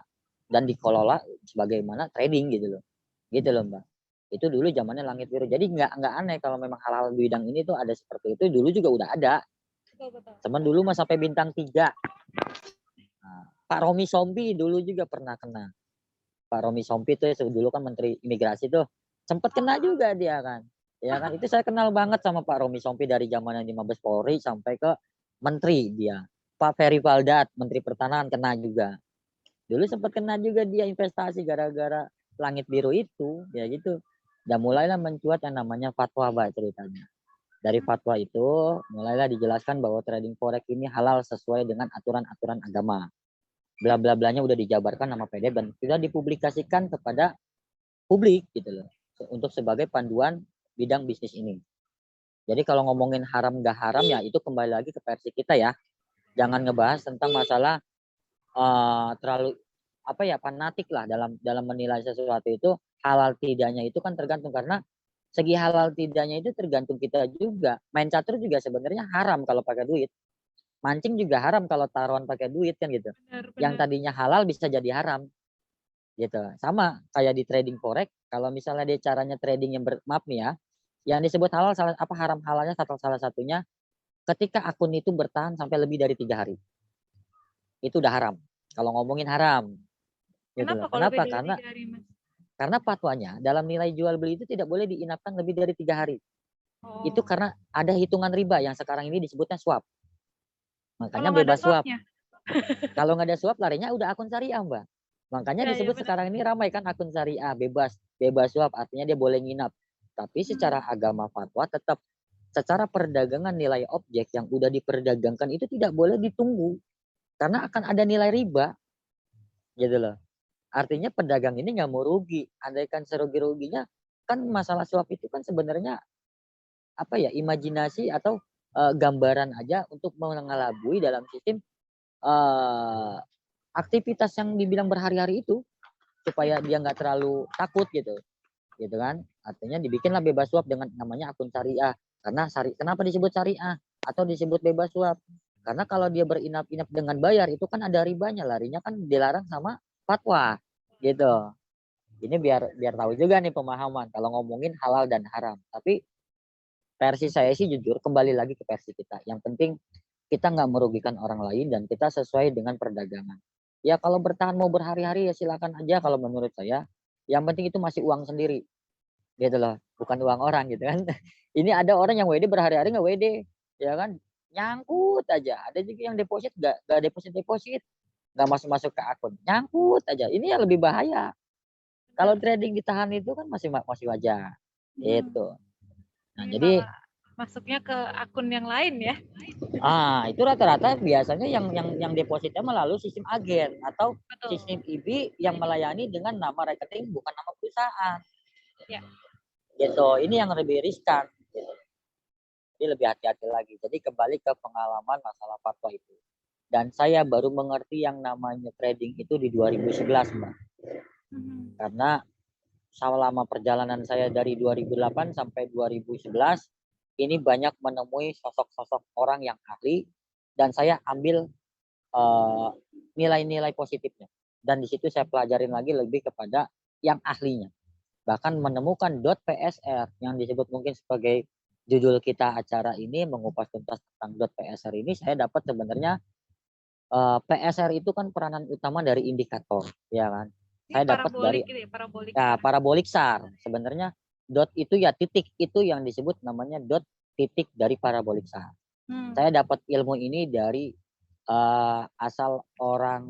dan dikelola sebagaimana trading gitu loh. Gitu loh Mbak. Itu dulu zamannya Langit Biru. Jadi nggak aneh kalau memang hal-hal bidang ini tuh ada seperti itu. Dulu juga udah ada. Cuman dulu mah sampai bintang 3. Nah, Pak Romi Sompi dulu juga pernah kena. Pak Romi Sompi tuh dulu kan Menteri Imigrasi tuh sempat kena juga dia kan. Ya kan itu saya kenal banget sama Pak Romi Sompi dari zaman di Mabes Polri sampai ke menteri dia. Pak Ferry Valdat Menteri Pertanahan kena juga. Dulu sempat kena juga dia investasi gara-gara langit biru itu ya gitu. Dan mulailah mencuat yang namanya fatwa Mbak ceritanya. Dari fatwa itu mulailah dijelaskan bahwa trading forex ini halal sesuai dengan aturan-aturan agama. Bla bla blanya udah dijabarkan nama PDF dan sudah dipublikasikan kepada publik gitu loh. Untuk sebagai panduan bidang bisnis ini. Jadi kalau ngomongin haram gak haram ya itu kembali lagi ke versi kita ya. Jangan ngebahas tentang masalah terlalu apa ya fanatik lah dalam menilai sesuatu itu halal tidaknya itu kan tergantung karena segi halal tidaknya itu tergantung kita juga. Main catur juga sebenarnya haram kalau pakai duit. Mancing juga haram kalau taruhan pakai duit kan gitu. Benar, Yang benar. tadinya halal bisa jadi haram gitu. Sama kayak di trading forex, kalau misalnya dia caranya trading yang maaf nih ya, yang disebut halal apa haram halalnya salah satunya ketika akun itu bertahan sampai lebih dari 3 hari. Itu udah haram. Kalau ngomongin haram gitu Kenapa loh. kalau lebih Kenapa? dari Karena 3 hari, Mas? karena fatwanya dalam nilai jual beli itu tidak boleh diinapkan lebih dari 3 hari. Itu Oh. karena ada hitungan riba yang sekarang ini disebutnya swap. Kalau Makanya nggak ada bebas swap. swapnya? Kalau nggak ada swap larinya udah akun syariah Mbak. Makanya Ya, ya disebut benar. sekarang ini ramai kan akun syariah bebas swap artinya dia boleh nginap. Tapi secara agama fatwa tetap secara perdagangan nilai objek yang udah diperdagangkan itu tidak boleh ditunggu karena akan ada nilai riba gitu loh. Artinya pedagang ini nggak mau rugi. Andaikan serugi-ruginya kan masalah swap itu kan sebenarnya apa ya imajinasi atau gambaran aja untuk mengelabui dalam sistem aktivitas yang dibilang berhari-hari itu supaya dia nggak terlalu takut gitu kan. Artinya dibikinlah bebas suap dengan namanya akun syariah. Karena kenapa disebut syariah atau disebut bebas suap? Karena kalau dia berinap-inap dengan bayar itu kan ada ribanya, larinya kan dilarang sama fatwa gitu. Ini biar tahu juga nih pemahaman kalau ngomongin halal dan haram. Tapi versi saya sih jujur kembali lagi ke versi kita. Yang penting kita nggak merugikan orang lain dan kita sesuai dengan perdagangan. Ya kalau bertahan mau berhari-hari ya silakan aja kalau menurut saya. Yang penting itu masih uang sendiri gitu loh, bukan uang orang gitu kan. Ini ada orang yang WD berhari-hari nggak WD, ya kan, nyangkut aja. Ada juga yang deposit nggak deposit, nggak masuk ke akun, nyangkut aja. Ini yang lebih bahaya. Kalau trading ditahan itu kan masih wajar, itu. Nah Ini jadi malah masuknya ke akun yang lain ya. itu rata-rata biasanya yang depositnya melalui sistem agen atau Betul. sistem IB yang melayani dengan nama rekening bukan nama perusahaan. Ya. Gitu. Ini yang lebih riskan. Gitu. Jadi lebih hati-hati lagi. Jadi kembali ke pengalaman masalah fatwa itu. Dan saya baru mengerti yang namanya trading itu di 2011, Mbak. Karena selama perjalanan saya dari 2008 sampai 2011, ini banyak menemui sosok-sosok orang yang ahli dan saya ambil nilai-nilai positifnya. Dan di situ saya pelajarin lagi lebih kepada yang ahlinya. Bahkan menemukan .psr yang disebut mungkin sebagai judul kita acara ini, mengupas tuntas tentang .psr ini. Saya dapat sebenarnya PSR itu kan peranan utama dari indikator, ya kan. Saya dapat dari parabolik. ya parabolik SAR. Sebenarnya dot itu ya titik itu yang disebut namanya dot titik dari parabolik SAR. Saya dapat ilmu ini dari asal orang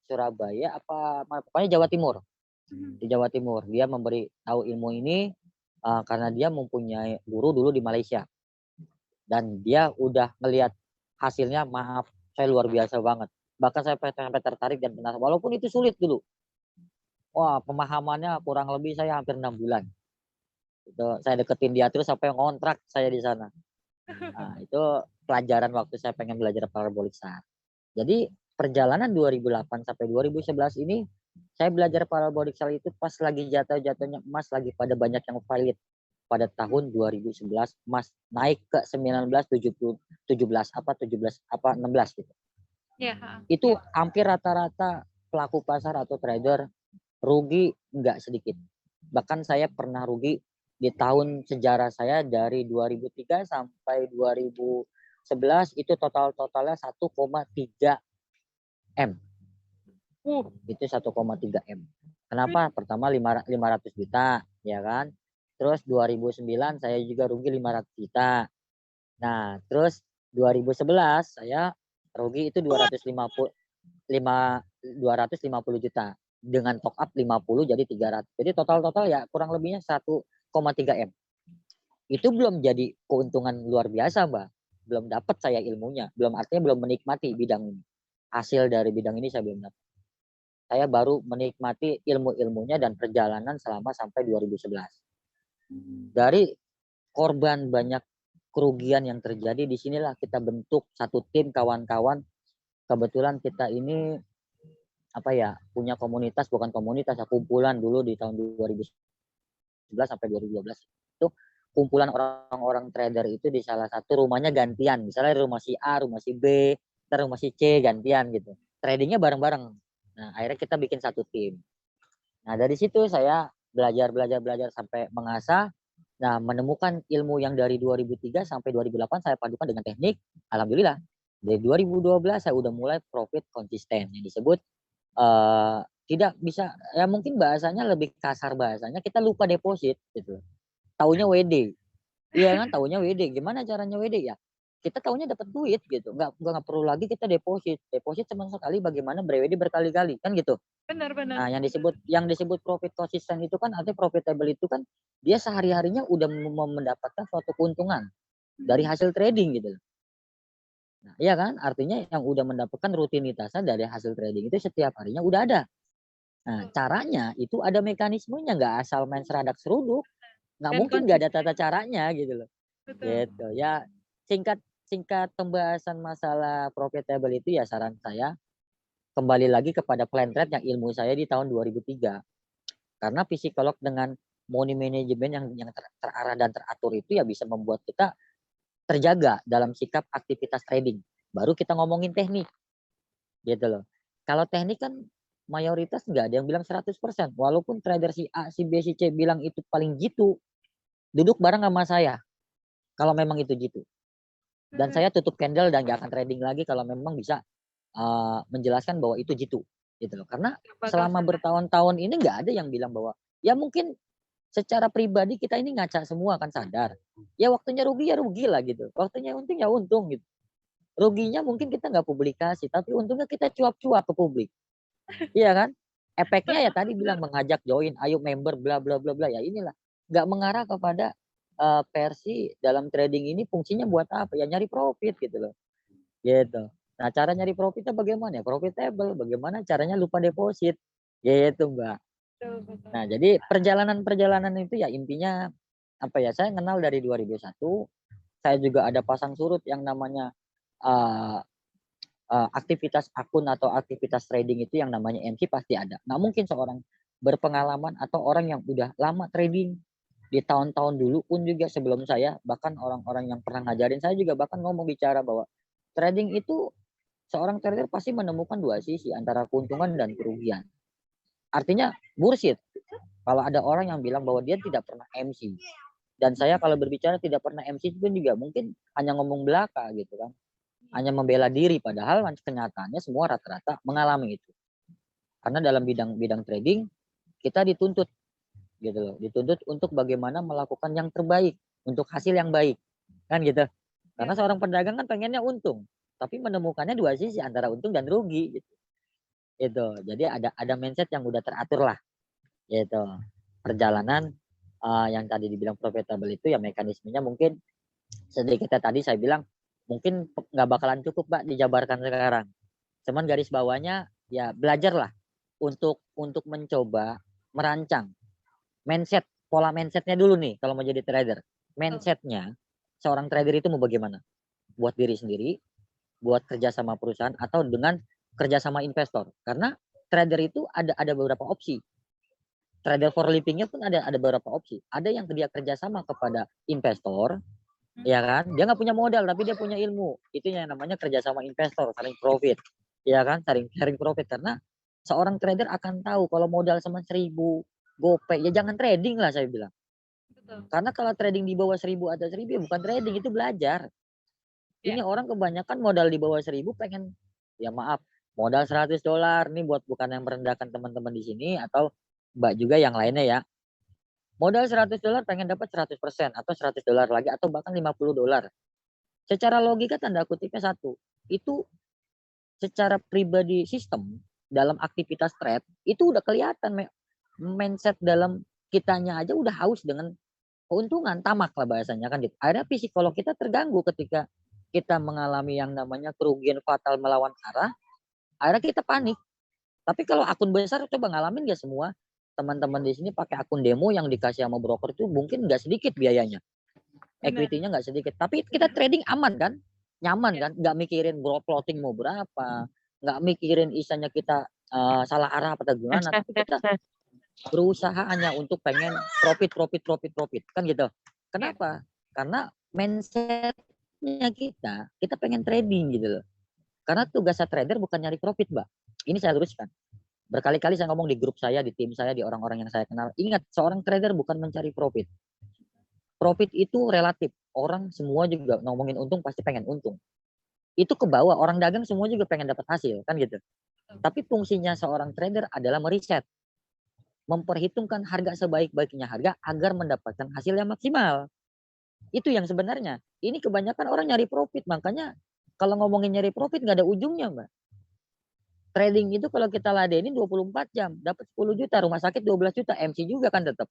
Surabaya pokoknya Jawa Timur. Di Jawa Timur dia memberi tahu ilmu ini karena dia mempunyai guru dulu di Malaysia dan dia udah ngelihat hasilnya, maaf saya luar biasa banget, bahkan saya sampai tertarik dan penasaran walaupun itu sulit dulu. Wah, pemahamannya kurang lebih saya hampir 6 bulan itu saya deketin dia terus sampai ngontrak saya di sana. Nah, itu pelajaran waktu saya pengen belajar parabolik SAR. Jadi perjalanan 2008 sampai 2011 ini saya belajar parabolik SAR itu pas lagi jatuh-jatuhnya emas, lagi pada banyak yang valid. Pada tahun 2011 emas naik ke 1970 17 apa 16 gitu. Ya. Itu hampir rata-rata pelaku pasar atau trader rugi nggak sedikit. Bahkan saya pernah rugi di tahun sejarah saya dari 2003 sampai 2011 itu totalnya 1,3 M. Itu 1,3 M. Kenapa? Pertama 500 juta, ya kan? Terus 2009 saya juga rugi 500 juta. Nah, terus 2011 saya rugi itu 250 juta dengan top up 50 jadi 300. Jadi total ya kurang lebihnya 1,3 M. Itu belum jadi keuntungan luar biasa, Mbak. Belum dapat saya ilmunya, artinya belum menikmati bidang ini. Hasil dari bidang ini saya belum dapat. Saya baru menikmati ilmu-ilmunya dan perjalanan selama sampai 2011. Dari korban banyak kerugian yang terjadi, disinilah kita bentuk satu tim kawan-kawan. Kebetulan kita ini punya komunitas, bukan komunitas ya, kumpulan dulu di tahun 2011 sampai 2012 itu kumpulan orang-orang trader itu di salah satu rumahnya gantian, misalnya rumah si A, rumah si B, rumah si C gantian gitu, tradingnya bareng-bareng. Nah akhirnya kita bikin satu tim. Nah dari situ saya belajar sampai mengasah. Nah menemukan ilmu yang dari 2003 sampai 2008 saya padukan dengan teknik. Alhamdulillah dari 2012 saya udah mulai profit konsisten yang disebut tidak bisa ya, mungkin bahasanya lebih kasar, bahasanya kita lupa deposit gitu. Taunya WD. Iya kan, taunya WD. Gimana caranya WD ya? Kita taunya dapat duit gitu. Enggak perlu lagi kita deposit. Deposit cuma sekali, bagaimana ber-WD berkali-kali kan gitu. Benar. Nah, yang disebut profit konsisten itu kan artinya profitable itu kan dia sehari-harinya udah mendapatkan suatu keuntungan dari hasil trading gitu. Nah, iya kan? Artinya yang udah mendapatkan rutinitasnya dari hasil trading itu setiap harinya udah ada. Nah, caranya itu ada mekanismenya, nggak asal main seradak seruduk. Nggak mungkin nggak ada tata caranya gitu loh. Betul. Gitu. Ya, singkat pembahasan masalah profitable itu ya saran saya kembali lagi kepada plan trade yang ilmu saya di tahun 2003. Karena psikolog dengan money management yang terarah dan teratur itu ya bisa membuat kita terjaga dalam sikap aktivitas trading. Baru kita ngomongin teknik, gitu loh. Kalau teknik kan mayoritas nggak ada yang bilang 100%. Walaupun trader si A, si B, si C bilang itu paling jitu, duduk bareng sama saya kalau memang itu jitu. Dan saya tutup candle dan nggak akan trading lagi kalau memang bisa menjelaskan bahwa itu jitu, gitu loh. Karena selama bertahun-tahun ini nggak ada yang bilang bahwa ya mungkin secara pribadi kita ini ngaca semua kan sadar. Ya waktunya rugi ya rugi lah gitu. Waktunya untung ya untung gitu. Ruginya mungkin kita nggak publikasi, tapi untungnya kita cuap-cuap ke publik. Iya kan? Efeknya ya tadi bilang mengajak join, ayo member, bla bla bla bla. Ya inilah, nggak mengarah kepada versi dalam trading ini fungsinya buat apa? Ya nyari profit gitu loh. Gitu. Nah, cara nyari profitnya bagaimana? Profitable. Bagaimana caranya lupa deposit? Gitu, Mbak. Nah, jadi perjalanan-perjalanan itu ya intinya apa ya? Saya kenal dari 2001. Saya juga ada pasang surut yang namanya uh, aktivitas akun atau aktivitas trading itu yang namanya MC pasti ada. Nah, mungkin seorang berpengalaman atau orang yang udah lama trading di tahun-tahun dulu pun juga sebelum saya, bahkan orang-orang yang pernah ngajarin saya juga bahkan ngomong bicara bahwa trading itu seorang trader pasti menemukan dua sisi antara keuntungan dan kerugian. Artinya bullshit kalau ada orang yang bilang bahwa dia tidak pernah MC. Dan saya kalau berbicara tidak pernah MC pun juga mungkin hanya ngomong belaka gitu kan. Hanya membela diri padahal kenyataannya semua rata-rata mengalami itu. Karena dalam bidang trading kita dituntut gitu loh, dituntut untuk bagaimana melakukan yang terbaik untuk hasil yang baik. Kan gitu. Karena seorang pedagang kan pengennya untung, tapi menemukannya dua sisi antara untung dan rugi gitu. Itu. Jadi ada mindset yang udah teratur lah. Gitu. Perjalanan yang tadi dibilang profitable itu ya mekanismenya mungkin sedikitnya tadi saya bilang mungkin nggak bakalan cukup Mbak dijabarkan sekarang. Cuman garis bawahnya ya belajarlah untuk mencoba merancang mindset, pola mindsetnya dulu nih kalau mau jadi trader. Mindsetnya seorang trader itu mau bagaimana? Buat diri sendiri, buat kerja sama perusahaan atau dengan kerja sama investor. Karena trader itu ada beberapa opsi. Trader for livingnya pun ada beberapa opsi. Ada yang dia kerjasama kepada investor, ya kan? Dia nggak punya modal tapi dia punya ilmu. Itu yang namanya kerjasama investor, saling profit, ya kan? Sharing profit karena seorang trader akan tahu kalau modal sama 1.000 gopay, ya jangan trading lah saya bilang. Karena kalau trading di bawah 1.000 atau 1.000 ya bukan trading, itu belajar. Ini orang kebanyakan modal di bawah 1.000 pengen, ya maaf, modal $100 nih buat bukan yang merendahkan teman-teman di sini atau Mbak juga yang lainnya ya. Modal $100 pengen dapat 100% atau $100 lagi atau bahkan $50. Secara logika tanda kutipnya satu, itu secara pribadi sistem dalam aktivitas trade itu udah kelihatan mindset dalam kitanya aja udah haus dengan keuntungan, tamak lah bahasanya kan gitu. Akhirnya psikolog kita terganggu ketika kita mengalami yang namanya kerugian fatal melawan arah, akhirnya kita panik. Tapi kalau akun besar coba ngalamin gak semua teman-teman di sini pakai akun demo yang dikasih sama broker itu mungkin nggak sedikit biayanya, equity-nya nggak sedikit. Tapi kita trading aman kan, nyaman kan, nggak mikirin plotting mau berapa, nggak mikirin isanya kita salah arah apa gimana. Tapi kita berusaha hanya untuk pengen profit kan gitu. Kenapa? Karena mindsetnya kita pengen trading gitu loh. Karena tugasnya trader bukan nyari profit, Mbak. Ini saya luruskan. Berkali-kali saya ngomong di grup saya, di tim saya, di orang-orang yang saya kenal. Ingat, seorang trader bukan mencari profit. Profit itu relatif. Orang semua juga ngomongin untung pasti pengen untung. Itu ke bawah, orang dagang semua juga pengen dapat hasil, kan gitu. Tapi fungsinya seorang trader adalah meriset. Memperhitungkan harga sebaik-baiknya harga agar mendapatkan hasil yang maksimal. Itu yang sebenarnya. Ini kebanyakan orang nyari profit. Makanya kalau ngomongin nyari profit nggak ada ujungnya, Mbak. Trading itu kalau kita ladenin 24 jam, dapat 10 juta, rumah sakit 12 juta, MC juga kan tetap.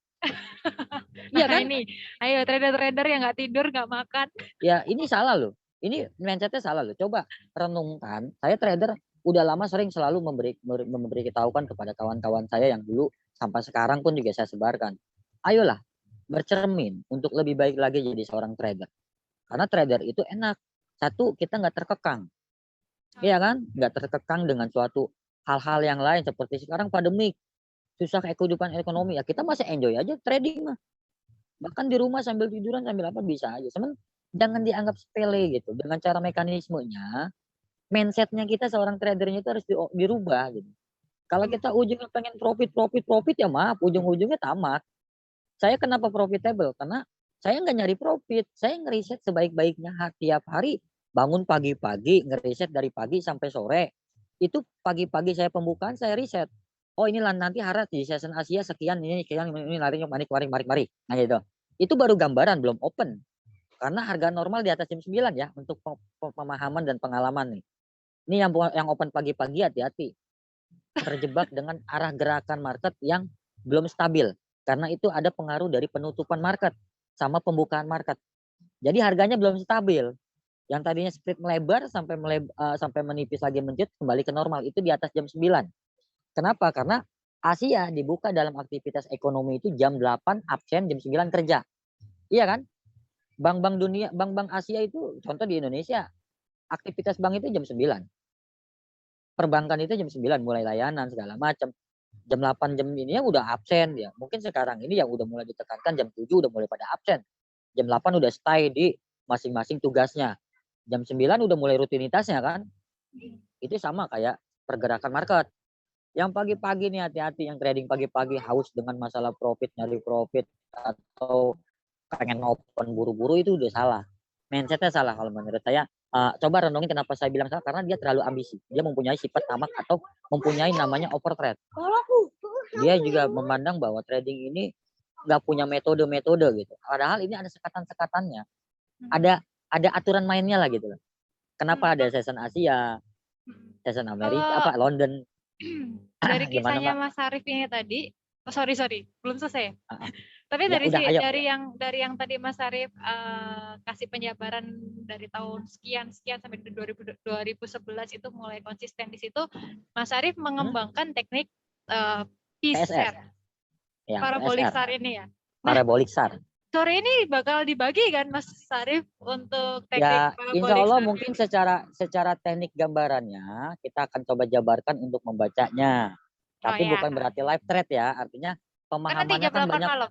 Iya Nah kan? ini, ayo trader-trader yang nggak tidur, nggak makan. Ya ini salah loh. Ini mindsetnya salah loh. Coba renungkan. Saya trader udah lama sering selalu memberitahukan kepada kawan-kawan saya yang dulu sampai sekarang pun juga saya sebarkan. Ayolah bercermin untuk lebih baik lagi jadi seorang trader. Karena trader itu enak. Satu, kita nggak terkekang. Iya kan? Nggak terkekang dengan suatu hal-hal yang lain seperti sekarang pandemik, susah kehidupan ekonomi, ya kita masih enjoy aja trading mah. Bahkan di rumah sambil tiduran, sambil apa bisa aja. Jangan dianggap sepele gitu. Dengan cara mekanismenya, mindsetnya kita seorang tradernya itu harus dirubah gitu. Kalau kita ujungnya pengen profit, profit, profit ya maaf, ujung-ujungnya tamak. Saya kenapa profitable? Karena saya nggak nyari profit, saya ngeriset sebaik-baiknya tiap hari. Bangun pagi-pagi, ngeriset dari pagi sampai sore. Itu pagi-pagi saya pembukaan, saya riset. Oh inilah nanti harap di season Asia sekian, ini larinya mari. Nah gitu. Itu baru gambaran, belum open. Karena harga normal di atas jam 9 ya, untuk pemahaman dan pengalaman nih. Ini yang open pagi-pagi hati-hati. Terjebak dengan arah gerakan market yang belum stabil. Karena itu ada pengaruh dari penutupan market sama pembukaan market. Jadi harganya belum stabil. Yang tadinya split melebar sampai menipis lagi menjut kembali ke normal itu di atas jam 9. Kenapa? Karena Asia dibuka dalam aktivitas ekonomi itu jam 8 absen, jam 9 kerja. Iya kan? Bank-bank dunia, bank-bank Asia itu contoh di Indonesia, aktivitas bank itu jam 9. Perbankan itu jam 9 mulai layanan segala macam. Jam 8 jam ini ya udah absen ya. Mungkin sekarang ini yang udah mulai ditekankan jam 7 udah mulai pada absen. Jam 8 udah stay di masing-masing tugasnya. Jam 9 udah mulai rutinitasnya kan. Itu sama kayak pergerakan market. Yang pagi-pagi nih hati-hati, yang trading pagi-pagi haus dengan masalah profit, nyari profit atau pengen open buru-buru itu udah salah. Mindsetnya salah kalau menurut saya. Coba renungin kenapa saya bilang salah, karena dia terlalu ambisi. Dia mempunyai sifat tamak atau mempunyai namanya overtrade. Dia juga memandang bahwa trading ini nggak punya metode-metode gitu. Padahal ini ada sekatan-sekatannya. Ada aturan mainnya lah gitu. Kenapa ada season Asia, season Amerika, Kalau London. dari Gimana kisahnya Mbak? Mas Arif ini tadi, oh, sorry, belum selesai. Tapi Ya udah ayo. dari yang tadi Mas Arif kasih penjabaran dari tahun sekian sampai 2011 itu mulai konsisten di situ, Mas Arif mengembangkan teknik PSR. PSR, Ya, parabolic PSR. SAR ini ya. Parabolic SAR. Sore ini bakal dibagi kan Mas Arif untuk teknik Ya, insya parabolic Allah SAR mungkin ini? secara teknik gambarannya kita akan coba jabarkan untuk membacanya. Oh Tapi ya, bukan berarti live trade ya, artinya kan nanti pemahamannya jam kan 8 banyak. malam.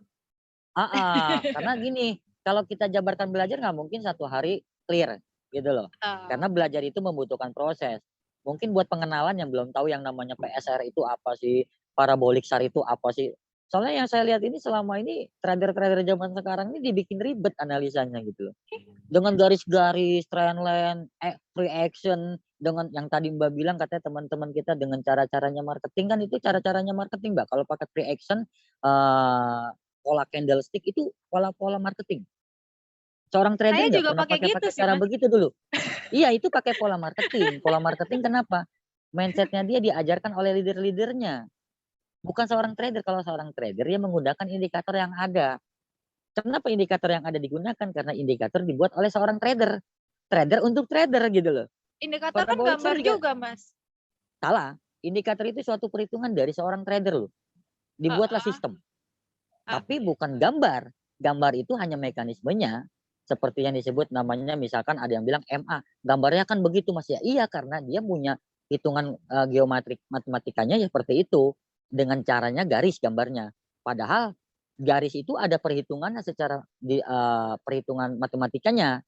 Karena gini, kalau kita jabarkan belajar nggak mungkin satu hari clear gitu loh. Karena belajar itu membutuhkan proses. Mungkin buat pengenalan yang belum tahu yang namanya PSR itu apa sih, parabolic SAR itu apa sih. Soalnya yang saya lihat ini selama ini trader-trader zaman sekarang ini dibikin ribet analisanya gitu loh. Dengan garis-garis, trendline, free action, dengan yang tadi Mbak bilang katanya teman-teman kita dengan cara-caranya marketing, kan itu cara-caranya marketing Mbak. Kalau pakai free action, pola candlestick itu pola-pola marketing. Seorang trader Saya nggak juga pernah pakai gitu pakai sih cara Mas. begitu dulu. Iya, itu pakai pola marketing. Pola marketing kenapa? Mindsetnya dia diajarkan oleh leader-leadernya. Bukan seorang trader. Kalau seorang trader dia menggunakan indikator yang ada. Kenapa indikator yang ada digunakan? Karena indikator dibuat oleh seorang trader. Trader untuk trader gitu loh. Indikator kan Parabolic SAR gambar juga juga Mas. salah. Indikator itu suatu perhitungan dari seorang trader loh. Dibuatlah sistem. Tapi bukan gambar. Gambar itu hanya mekanismenya. Seperti yang disebut namanya misalkan ada yang bilang MA. Gambarnya kan begitu Mas ya. Iya, karena dia punya hitungan geometrik matematikanya ya seperti itu. Dengan caranya garis gambarnya. Padahal garis itu ada perhitungannya secara perhitungan matematikanya.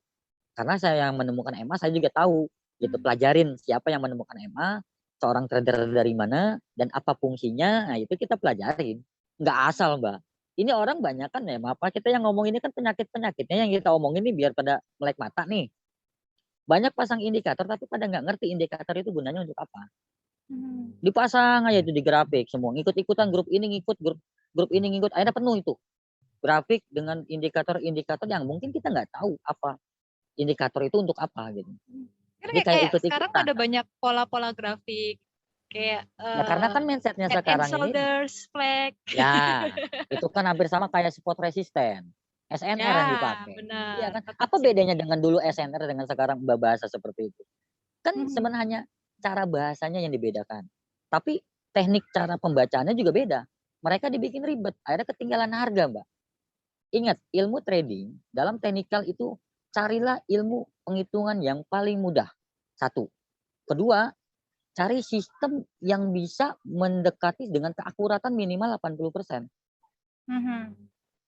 Karena saya yang menemukan MA saya juga tahu. Gitu, pelajarin siapa yang menemukan MA, seorang trader dari mana, dan apa fungsinya. Nah itu kita pelajarin. Nggak asal Mbak. Ini orang banyak kan ya, apa kita yang ngomong ini kan penyakit-penyakitnya yang kita omongin ini biar pada melek mata nih. Banyak pasang indikator tapi pada nggak ngerti indikator itu gunanya untuk apa. Dipasang aja itu di grafik semua, ikut-ikutan grup ini ngikut, grup ini ngikut, akhirnya penuh itu. Grafik dengan indikator-indikator yang mungkin kita nggak tahu apa indikator itu untuk apa gitu. Kan Ini kayak kayak sekarang ikut-ikutan. ada banyak pola-pola grafik kayak Ya karena kan mindsetnya head and sekarang ini, shoulders, flag. ya itu kan hampir sama kayak spot resisten. SNR yang Ya, dipakai. Iya benar. kan? Tepat Apa sih. bedanya dengan dulu SNR dengan sekarang bahasa seperti itu? Kan sebenarnya cara bahasanya yang dibedakan. Tapi teknik cara pembacaannya juga beda. Mereka dibikin ribet, akhirnya ketinggalan harga, Mbak. Ingat, ilmu trading dalam teknikal itu carilah ilmu penghitungan yang paling mudah. Satu. Kedua, cari sistem yang bisa mendekati dengan keakuratan minimal 80%. Mhm.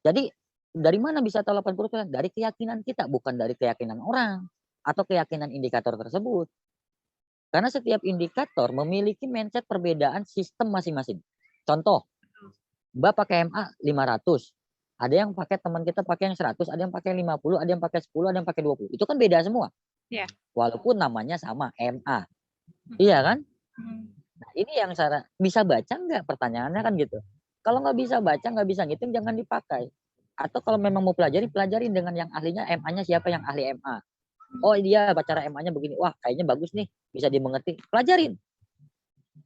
Jadi dari mana bisa tahu 80%? Dari keyakinan kita, bukan dari keyakinan orang atau keyakinan indikator tersebut. Karena setiap indikator memiliki mindset perbedaan sistem masing-masing. Contoh, Mbak pakai MA 500. Ada yang pakai, teman kita pakai yang 100, ada yang pakai 50, ada yang pakai 10, ada yang pakai 20. Itu kan beda semua. Iya. Walaupun namanya sama, MA. Iya kan? Mhm. Nah, ini yang bisa baca nggak? Pertanyaannya kan gitu. Kalau nggak bisa baca, nggak bisa ngitung, jangan dipakai. Atau kalau memang mau pelajari, pelajarin dengan yang ahlinya, MA-nya siapa yang ahli MA. Oh dia cara MA-nya begini, wah kayaknya bagus nih, bisa dimengerti, pelajarin.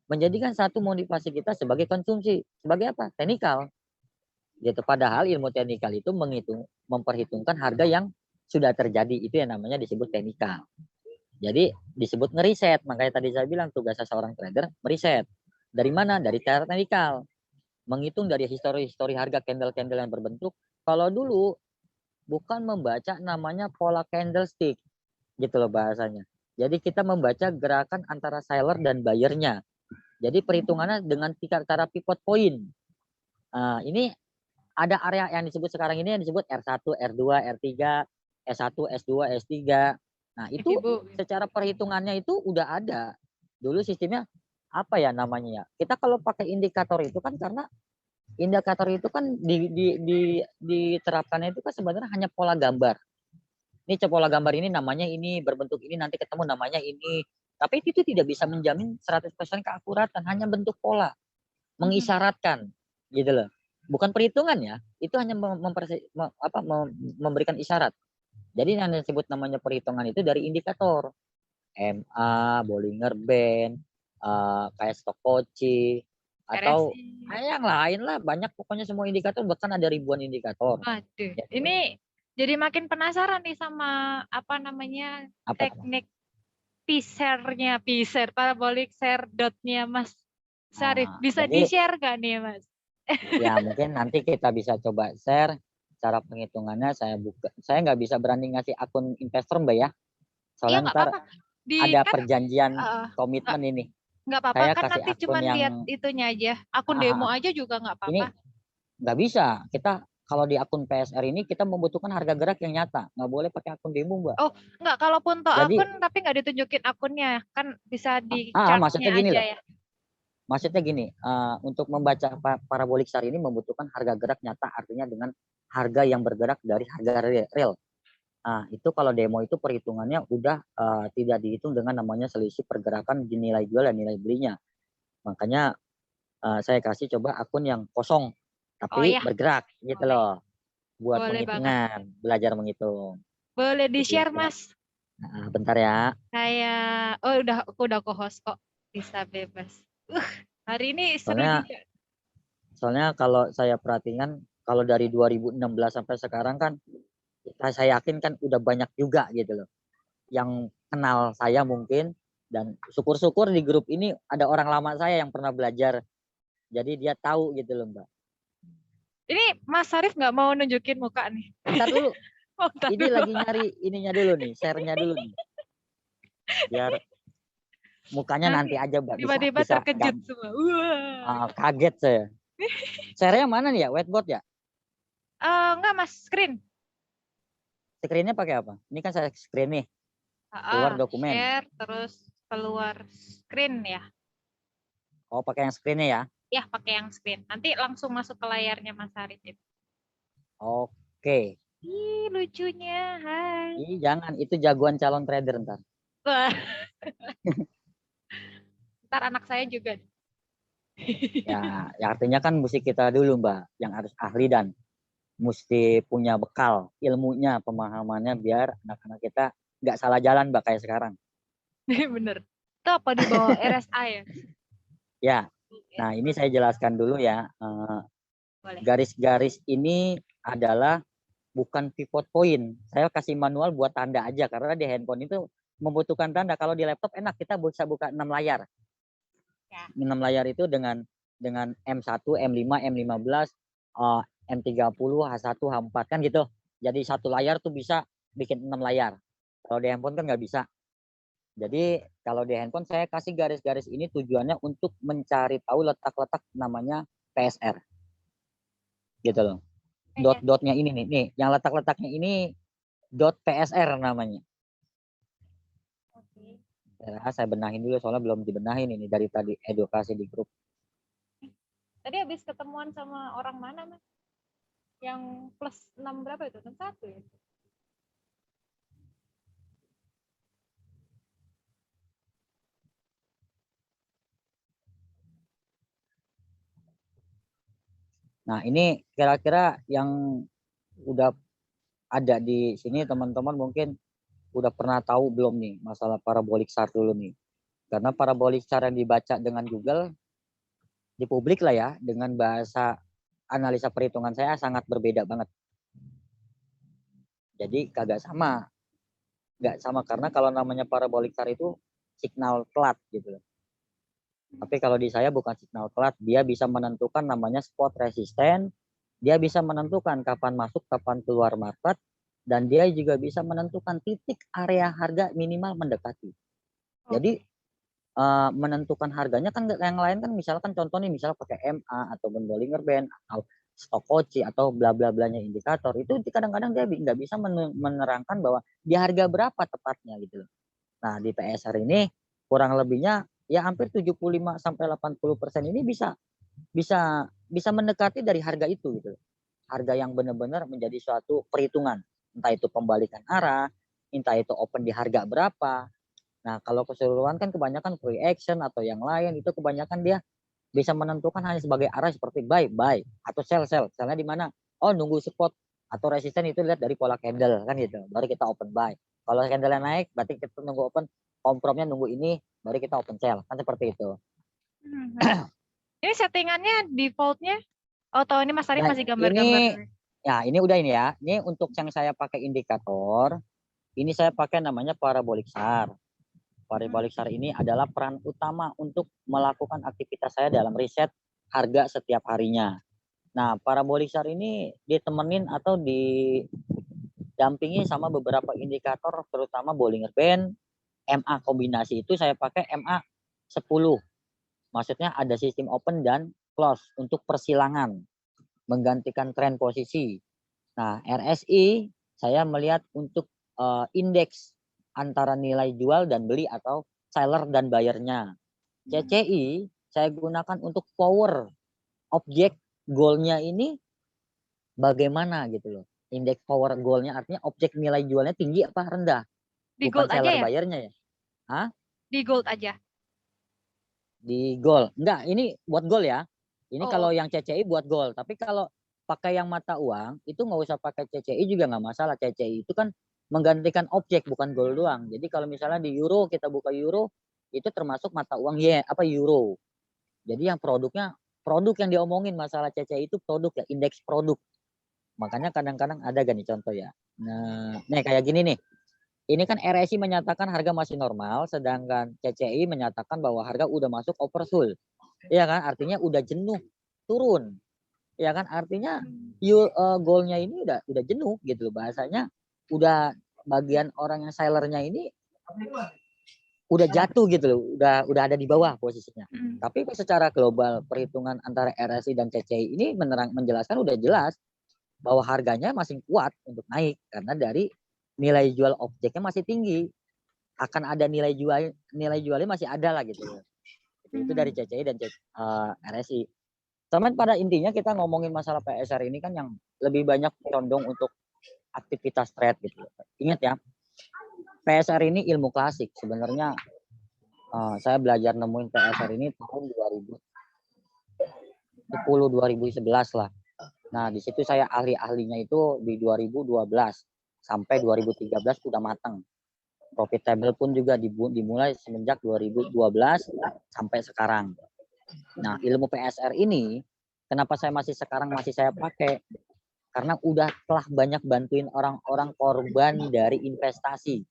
Menjadikan satu motivasi kita sebagai konsumsi, sebagai apa? Teknikal. Gitu. Padahal ilmu teknikal itu memperhitungkan harga yang sudah terjadi, itu yang namanya disebut teknikal. Jadi disebut ngeriset, makanya tadi saya bilang tugas seorang trader meriset. Dari mana? Dari cara teknikal. Menghitung dari histori harga candle-candle yang berbentuk. Kalau dulu bukan membaca namanya pola candlestick, gitu loh bahasanya. Jadi kita membaca gerakan antara seller dan buyer-nya. Jadi perhitungannya dengan cara pivot point. Nah, ini ada area yang disebut sekarang ini yang disebut R1, R2, R3, S1, S2, S3. Nah, itu Ibu. secara perhitungannya itu udah ada. Dulu sistemnya apa ya namanya ya? Kita kalau pakai indikator itu kan karena indikator itu kan diterapkannya itu kan sebenarnya hanya pola gambar. Ini pola gambar ini namanya ini, berbentuk ini, nanti ketemu namanya ini. Tapi itu tidak bisa menjamin 100% keakuratan, hanya bentuk pola, mengisyaratkan gitu loh. Bukan perhitungan ya, itu hanya memberikan isyarat. Jadi yang disebut namanya perhitungan itu dari indikator. MA, Bollinger Band, kayak Stokkochi, atau RSI. yang lain lah, banyak pokoknya semua indikator, bahkan ada ribuan indikator. Waduh, Ya, ini jadi makin penasaran nih sama apa namanya apa teknik piser parabolic share dotnya Mas Syarif. Bisa jadi di-share gak nih Mas? ya mungkin nanti kita bisa coba share cara penghitungannya. Saya nggak bisa berani ngasih akun investor Mbak ya, Iya soalnya nggak ntar apa-apa. Di ada kan perjanjian nggak komitmen ini. nggak apa-apa Saya kan kasih nanti akun cuman yang lihat itunya aja. Akun demo aja juga nggak ini apa-apa. nggak bisa. Kita kalau di akun PSR ini kita membutuhkan harga gerak yang nyata, nggak boleh pakai akun demo Mbak. Oh, nggak kalaupun toh Jadi akun tapi nggak ditunjukin akunnya kan bisa di chartnya maksudnya gini aja loh. ya. Maksudnya gini, untuk membaca parabolik SAR ini membutuhkan harga gerak nyata, artinya dengan harga yang bergerak dari harga real. Nah, itu kalau demo itu perhitungannya udah tidak dihitung dengan namanya selisih pergerakan di nilai jual dan nilai belinya. Makanya saya kasih coba akun yang kosong Oh tapi ya, bergerak gitu boleh. loh. Buat Boleh banget. penghitungan, belajar menghitung. Boleh di-share Begitu. Mas. Nah, bentar ya. Saya aku udah co-host kok. Bisa bebas. Hari ini seru Soalnya juga. soalnya kalau saya perhatikan kalau dari 2016 sampai sekarang kan saya yakin kan udah banyak juga gitu loh yang kenal saya mungkin, dan syukur-syukur di grup ini ada orang lama saya yang pernah belajar, jadi dia tahu gitu loh Mbak. Ini Mas Sarif nggak mau nunjukin muka nih. Bentar dulu, Oh, bentar ini dulu. lagi nyari ininya dulu nih, share-nya dulu nih, biar mukanya nanti Nanti aja Mbak, bisa tiba-tiba bisa terkejut semua. Wah. kaget saya. Share-nya mana nih ya, whiteboard ya? Enggak Mas, screen. Screen-nya pakai apa? Ini kan saya screen nih, keluar dokumen. Share terus keluar screen ya. Oh pakai yang screen-nya ya. Ya, pakai yang screen. Nanti langsung masuk ke layarnya Mas Sarif itu. Oke. Ih, lucunya. Hai. Ih jangan, itu jagoan calon trader ntar. Wah. Ntar anak saya juga. Ya artinya kan mesti kita dulu Mbak yang harus ahli dan mesti punya bekal ilmunya, pemahamannya, biar anak-anak kita nggak salah jalan Mbak kayak sekarang. Bener. Itu apa di bawah RSA ya? Ya, nah ini saya jelaskan dulu ya. Garis-garis ini adalah bukan pivot point. Saya kasih manual buat tanda aja karena di handphone itu membutuhkan tanda. Kalau di laptop enak, kita bisa buka 6 layar. Ya. 6 layar itu dengan M1, M5, M15, M30, H1, H4 kan gitu. Jadi satu layar tuh bisa bikin 6 layar. Kalau di handphone kan nggak bisa. Jadi kalau di handphone saya kasih garis-garis ini tujuannya untuk mencari tahu letak-letak namanya PSR gitu loh. Kayaknya. Dot-dotnya ini nih, yang letak-letaknya ini dot PSR namanya. Oke. Ya, saya benahin dulu soalnya belum dibenahin ini dari tadi edukasi di grup. Tadi habis ketemuan sama orang mana, Mas? Yang plus 6 berapa itu? 61 ya? Nah, ini kira-kira yang udah ada di sini teman-teman mungkin udah pernah tahu belum nih masalah parabolic SAR dulu nih. Karena parabolic SAR yang dibaca dengan Google di publik lah ya, dengan bahasa analisa perhitungan saya sangat berbeda banget. Jadi kagak sama. Nggak sama karena kalau namanya parabolic SAR itu signal telat gitu loh. Tapi kalau di saya bukan signal telat, dia bisa menentukan namanya spot resisten, dia bisa menentukan kapan masuk, kapan keluar market, dan dia juga bisa menentukan titik area harga minimal mendekati. Jadi menentukan harganya kan yang lain kan misalkan contohnya misalnya pakai MA atau Bollinger Band atau Stokholdski atau bla bla blanya indikator itu kadang-kadang dia nggak bisa menerangkan bahwa di harga berapa tepatnya gitu loh. Nah di PSR ini kurang lebihnya ya hampir 75 sampai 80% ini bisa bisa bisa mendekati dari harga itu gitu. Harga yang benar-benar menjadi suatu perhitungan, entah itu pembalikan arah, entah itu open di harga berapa. Nah, kalau keseluruhan kan kebanyakan free action atau yang lain itu kebanyakan dia bisa menentukan hanya sebagai arah seperti buy atau sell. Sellnya di mana? Oh, nunggu support atau resisten itu lihat dari pola candle kan gitu. Baru kita open buy. Kalau candle naik berarti kita nunggu open, kompromnya nunggu ini baru kita open sell. Kan seperti itu. Ini settingannya defaultnya. Oh, tahu ini Mas Arif Ya, masih gambar-gambar. ini udah ini ya. Ini untuk yang saya pakai indikator, ini saya pakai namanya parabolic SAR. Parabolic SAR ini adalah peran utama untuk melakukan aktivitas saya dalam riset harga setiap harinya. Nah, parabolic SAR ini ditemenin atau didampingi sama beberapa indikator terutama Bollinger Band, MA kombinasi itu saya pakai MA 10. Maksudnya ada sistem open dan close untuk persilangan, menggantikan tren posisi. Nah, RSI saya melihat untuk indeks antara nilai jual dan beli atau seller dan buyernya. CCI saya gunakan untuk power objek goalnya ini bagaimana gitu loh. Indeks power goalnya artinya objek nilai jualnya tinggi apa rendah. Di Bukan gold aja seller ya? buyernya ya. Hah? Di gold aja. Di goal. Enggak, ini buat goal ya. Ini Oh, kalau yang CCI buat goal. Tapi kalau pakai yang mata uang itu nggak usah pakai CCI juga nggak masalah. CCI itu kan menggantikan objek bukan goal doang. Jadi kalau misalnya di euro kita buka euro itu termasuk mata uang ya apa euro. Jadi yang produk yang diomongin masalah CCI itu produk ya indeks produk. Makanya kadang-kadang ada gak nih contoh ya. Nah, nih kayak gini nih. Ini kan RSI menyatakan harga masih normal, sedangkan CCI menyatakan bahwa harga udah masuk oversold. Iya kan? Artinya udah jenuh, turun. Ya kan? Artinya goalnya ini udah jenuh gitu bahasanya. Udah bagian orang yang sellernya ini udah jatuh gitu loh, udah ada di bawah posisinya. Tapi secara global perhitungan antara RSI dan CCI ini menjelaskan udah jelas bahwa harganya masih kuat untuk naik karena dari nilai jual objeknya masih tinggi, akan ada nilai jualnya masih ada lah gitu. Itu dari CCI dan RSI. Cuman pada intinya kita ngomongin masalah PSR ini kan yang lebih banyak condong untuk aktivitas trade gitu. Ingat ya, PSR ini ilmu klasik sebenarnya. Saya belajar nemuin PSR ini tahun 2010-2011 lah. Nah, di situ saya ahlinya itu di 2012 sampai 2013 udah matang. Profitable pun juga dimulai semenjak 2012 sampai sekarang. Nah, ilmu PSR ini kenapa saya masih saya pakai? Karena udah telah banyak bantuin orang-orang korban dari investasi.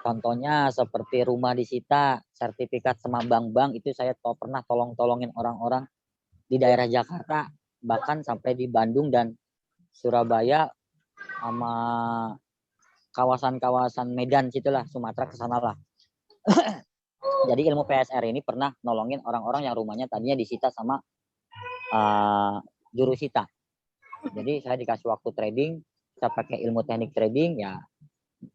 Contohnya seperti rumah disita, sertifikat sama bank-bank itu saya pernah tolongin orang-orang di daerah Jakarta, bahkan sampai di Bandung dan Surabaya sama kawasan-kawasan Medan situlah, Sumatera ke sana lah. Jadi ilmu PSR ini pernah nolongin orang-orang yang rumahnya tadinya disita sama jurusita. Jadi saya dikasih waktu trading, saya pakai ilmu teknik trading, ya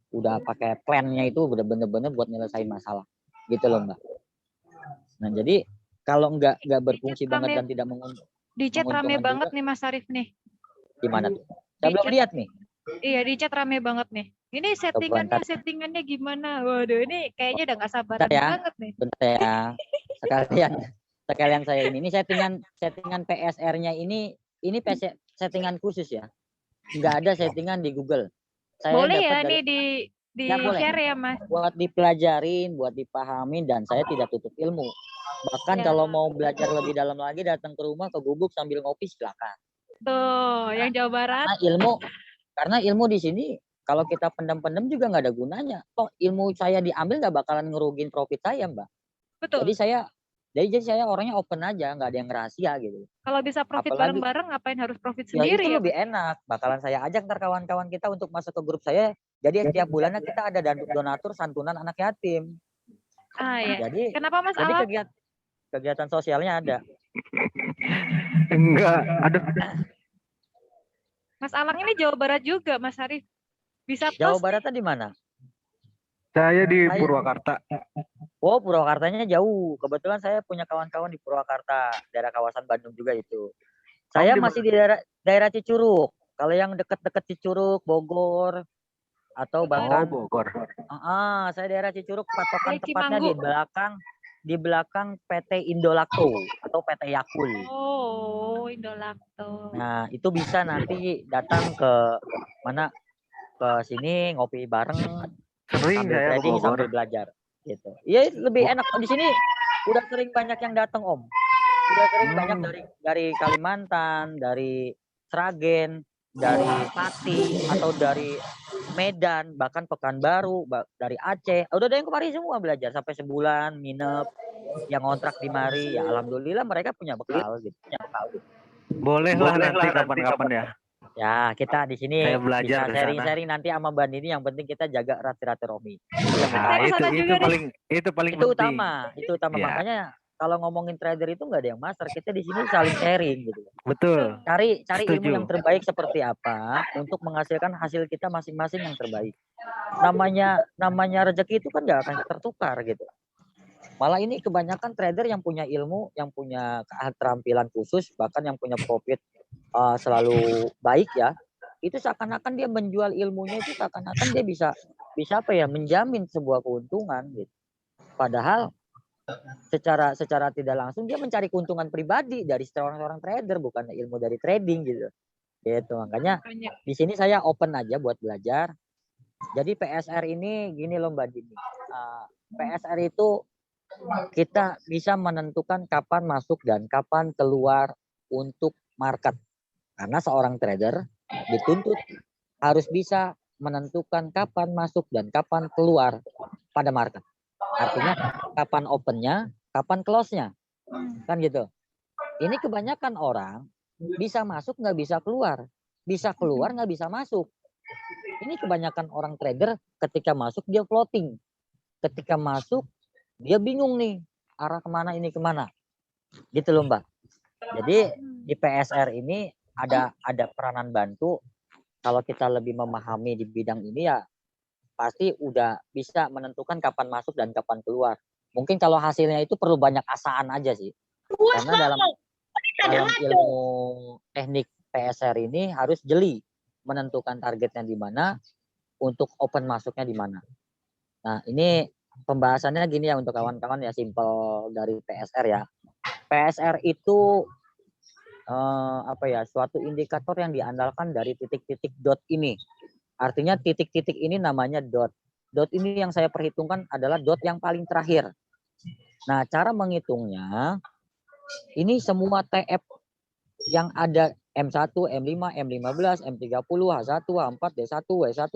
udah pakai plannya itu bener-bener buat nyelesain masalah. Gitu loh Mbak. Nah jadi kalau nggak berfungsi banget dan tidak di chat rame menguntungkan banget juga, nih Mas Arif nih. gimana tuh? Saya Di belum chat, lihat nih. iya di chat rame banget nih. Ini settingannya gimana? Waduh, ini kayaknya udah nggak sabaran Bentar ya, banget nih. bentar ya. Sekalian saya ini settingan PSR-nya ini settingan khusus ya. Nggak ada settingan di Google. Saya Boleh ya dapat dari nih di ya boleh. share ya Mas. Buat dipelajarin, buat dipahamin, dan saya tidak tutup ilmu. Bahkan Ya. kalau mau belajar lebih dalam lagi, datang ke rumah ke gubuk sambil ngopi silakan. Tuh, yang Jawa Barat. Karena ilmu di sini kalau kita pendam-pendam juga nggak ada gunanya. Toh ilmu saya diambil nggak bakalan ngerugin profit saya, Mbak. Betul. Jadi saya orangnya open aja, nggak ada yang rahasia gitu. Kalau bisa profit bareng-bareng, ngapain harus profit Ya sendiri itu lebih enak. Bakalan saya ajak ntar kawan-kawan kita untuk masuk ke grup saya. Jadi setiap bulannya kita ada donatur santunan anak yatim. Ya. Jadi kenapa Mas Alam? Kegiatan sosialnya ada. Enggak, aduh. Mas Alang ini Jawa Barat juga, Mas Arif. Bisa Jawa Baratnya di mana? Saya di Purwakarta. Oh, Purwakartanya jauh. Kebetulan saya punya kawan-kawan di Purwakarta, daerah kawasan Bandung juga itu. Saya masih di daerah Cicurug. Kalau yang dekat-dekat Cicurug, Bogor, atau bahkan Bogor. Saya daerah Cicurug, patokan tepatnya di belakang PT Indolakto atau PT Yakul. Oh, Indolakto. Nah, itu bisa nanti datang ke mana, ke sini ngopi bareng, Sering sambil saya trading ke Bogor. sambil belajar gitu. Iya, lebih enak di sini. Udah sering banyak yang datang Om. Udah sering banyak dari Kalimantan, dari Sragen, dari Pati, atau dari Medan, bahkan Pekanbaru, dari Aceh. Udah ada yang kemari semua belajar sampai sebulan nginep, yang ngontrak di mari. Ya alhamdulillah mereka punya bekal gitu. Boleh lah nanti kapan-kapan ya. Ya, kita di sini bisa sharing-sharing nanti sama Mbak Nini. Yang penting kita jaga rati-rati Nah, itu paling itu penting. utama. Ya. Makanya kalau ngomongin trader itu nggak ada yang master. Kita di sini saling sharing gitu. Betul. Cari ilmu yang terbaik seperti apa untuk menghasilkan hasil kita masing-masing yang terbaik. Namanya rezeki itu kan nggak akan tertukar gitu. Malah ini kebanyakan trader yang punya ilmu, yang punya keterampilan khusus, bahkan yang punya profit selalu baik ya. Itu seakan-akan dia menjual ilmunya, itu seakan-akan dia bisa apa ya, menjamin sebuah keuntungan gitu. Padahal secara tidak langsung dia mencari keuntungan pribadi dari seorang trader, bukan ilmu dari trading gitu. Gitu. Makanya di sini saya open aja buat belajar. Jadi PSR ini gini loh Mbak Dini. PSR itu kita bisa menentukan kapan masuk dan kapan keluar untuk market. Karena seorang trader dituntut harus bisa menentukan kapan masuk dan kapan keluar pada market. Artinya kapan opennya, kapan close-nya. Kan gitu. Ini kebanyakan orang bisa masuk nggak bisa keluar. Bisa keluar nggak bisa masuk. Ini kebanyakan orang trader ketika masuk dia floating. Ketika masuk dia bingung nih arah kemana ini kemana. Gitu loh Mbak. Jadi di PSR ini ada peranan bantu. Kalau kita lebih memahami di bidang ini ya pasti udah bisa menentukan kapan masuk dan kapan keluar. Mungkin kalau hasilnya itu perlu banyak asaan aja sih. Karena dalam ilmu teknik PSR ini harus jeli menentukan targetnya di mana, untuk open masuknya di mana. Nah, ini pembahasannya gini ya untuk kawan-kawan ya, simple dari PSR ya. PSR itu suatu indikator yang diandalkan dari titik-titik dot ini. Artinya titik-titik ini namanya dot. Dot ini yang saya perhitungkan adalah dot yang paling terakhir. Nah, cara menghitungnya ini semua TF yang ada M1, M5, M15, M30, H1, H4, D1, W1,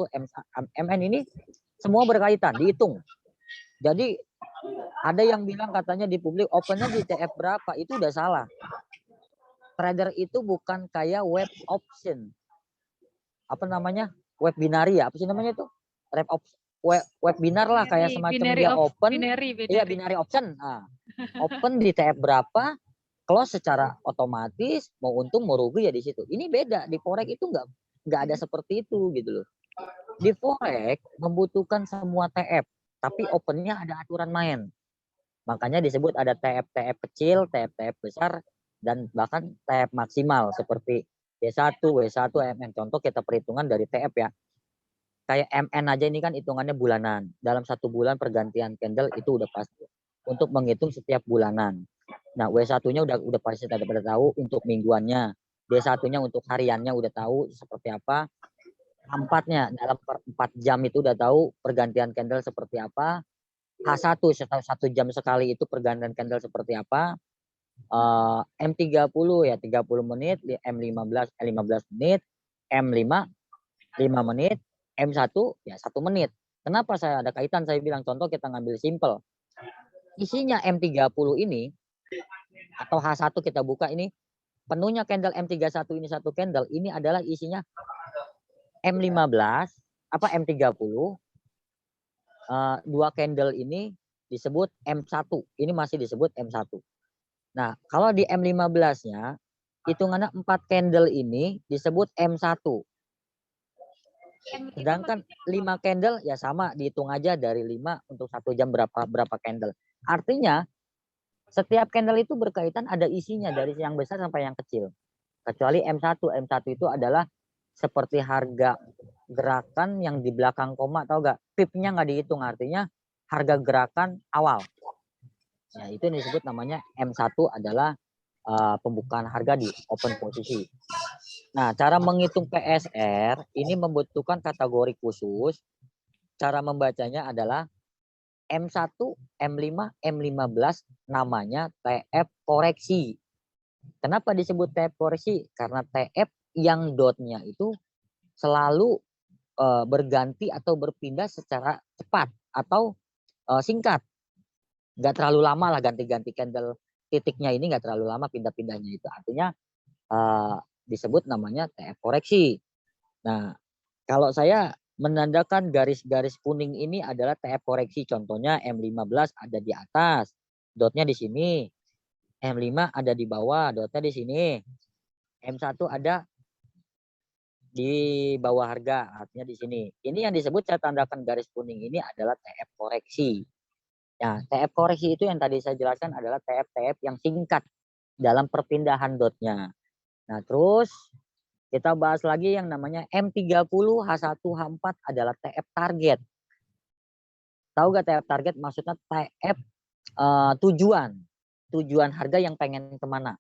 MN ini semua berkaitan, dihitung. Jadi ada yang bilang katanya di publik opennya di TF berapa, itu udah salah. Trader itu bukan kayak web option. Web binary ya, apa sih namanya itu? webinar lah kayak semacam dia open. Iya, binary option. Nah, open di TF berapa, close secara otomatis, mau untung mau rugi ya di situ. Ini beda di forex itu nggak ada seperti itu gitu loh. Di forex membutuhkan semua TF, tapi opennya ada aturan main. Makanya disebut ada TF kecil, TF besar, dan bahkan TF maksimal seperti W1, W1, MN. Contoh kita perhitungan dari TF ya. Kayak MN aja ini kan hitungannya bulanan. Dalam 1 bulan pergantian candle itu udah pasti. Untuk menghitung setiap bulanan. Nah, W1-nya udah pasti kita pada tahu untuk mingguannya. D1-nya untuk hariannya udah tahu seperti apa. 4-nya dalam 4 jam itu udah tahu pergantian candle seperti apa. H1 setelah 1 jam sekali itu pergantian candle seperti apa. M30 ya 30 menit, M15 15 menit, M5 5 menit, M1 ya 1 menit. Kenapa saya ada kaitan? Saya bilang contoh kita ngambil simple. Isinya M30 ini atau H1 kita buka ini penuhnya candle M31 ini satu candle ini adalah isinya M15 apa M30 2 candle ini disebut M1. Ini masih disebut M1. Nah, kalau di M15-nya hitungannya 4 candle ini disebut M1. Sedangkan 5 candle ya sama dihitung aja dari 5 untuk 1 jam berapa candle. Artinya setiap candle itu berkaitan ada isinya dari yang besar sampai yang kecil. Kecuali M1. M1 itu adalah seperti harga gerakan yang di belakang koma, tahu gak? Pip-nya nggak dihitung, artinya harga gerakan awal. Ya, itu yang disebut namanya M1 adalah pembukaan harga di open posisi. Nah, cara menghitung PSR ini membutuhkan kategori khusus. Cara membacanya adalah M1, M5, M15 namanya TF koreksi. Kenapa disebut TF koreksi? Karena TF yang dotnya itu selalu berganti atau berpindah secara cepat atau singkat. Nggak terlalu lama lah ganti-ganti candle titiknya ini nggak terlalu lama pindah-pindahnya itu. Artinya disebut namanya TF koreksi. Nah, kalau saya menandakan garis-garis kuning ini adalah TF koreksi. Contohnya M15 ada di atas, dotnya di sini. M5 ada di bawah, dotnya di sini. M1 ada di bawah harga, artinya di sini. Ini yang disebut saya tandakan garis kuning ini adalah TF koreksi. Nah, TF koreksi itu yang tadi saya jelaskan adalah TF yang singkat dalam perpindahan dotnya. Nah, terus kita bahas lagi yang namanya M30, H1, H4 adalah TF target. Tahu gak TF target? Maksudnya TF tujuan. Tujuan harga yang pengen kemana.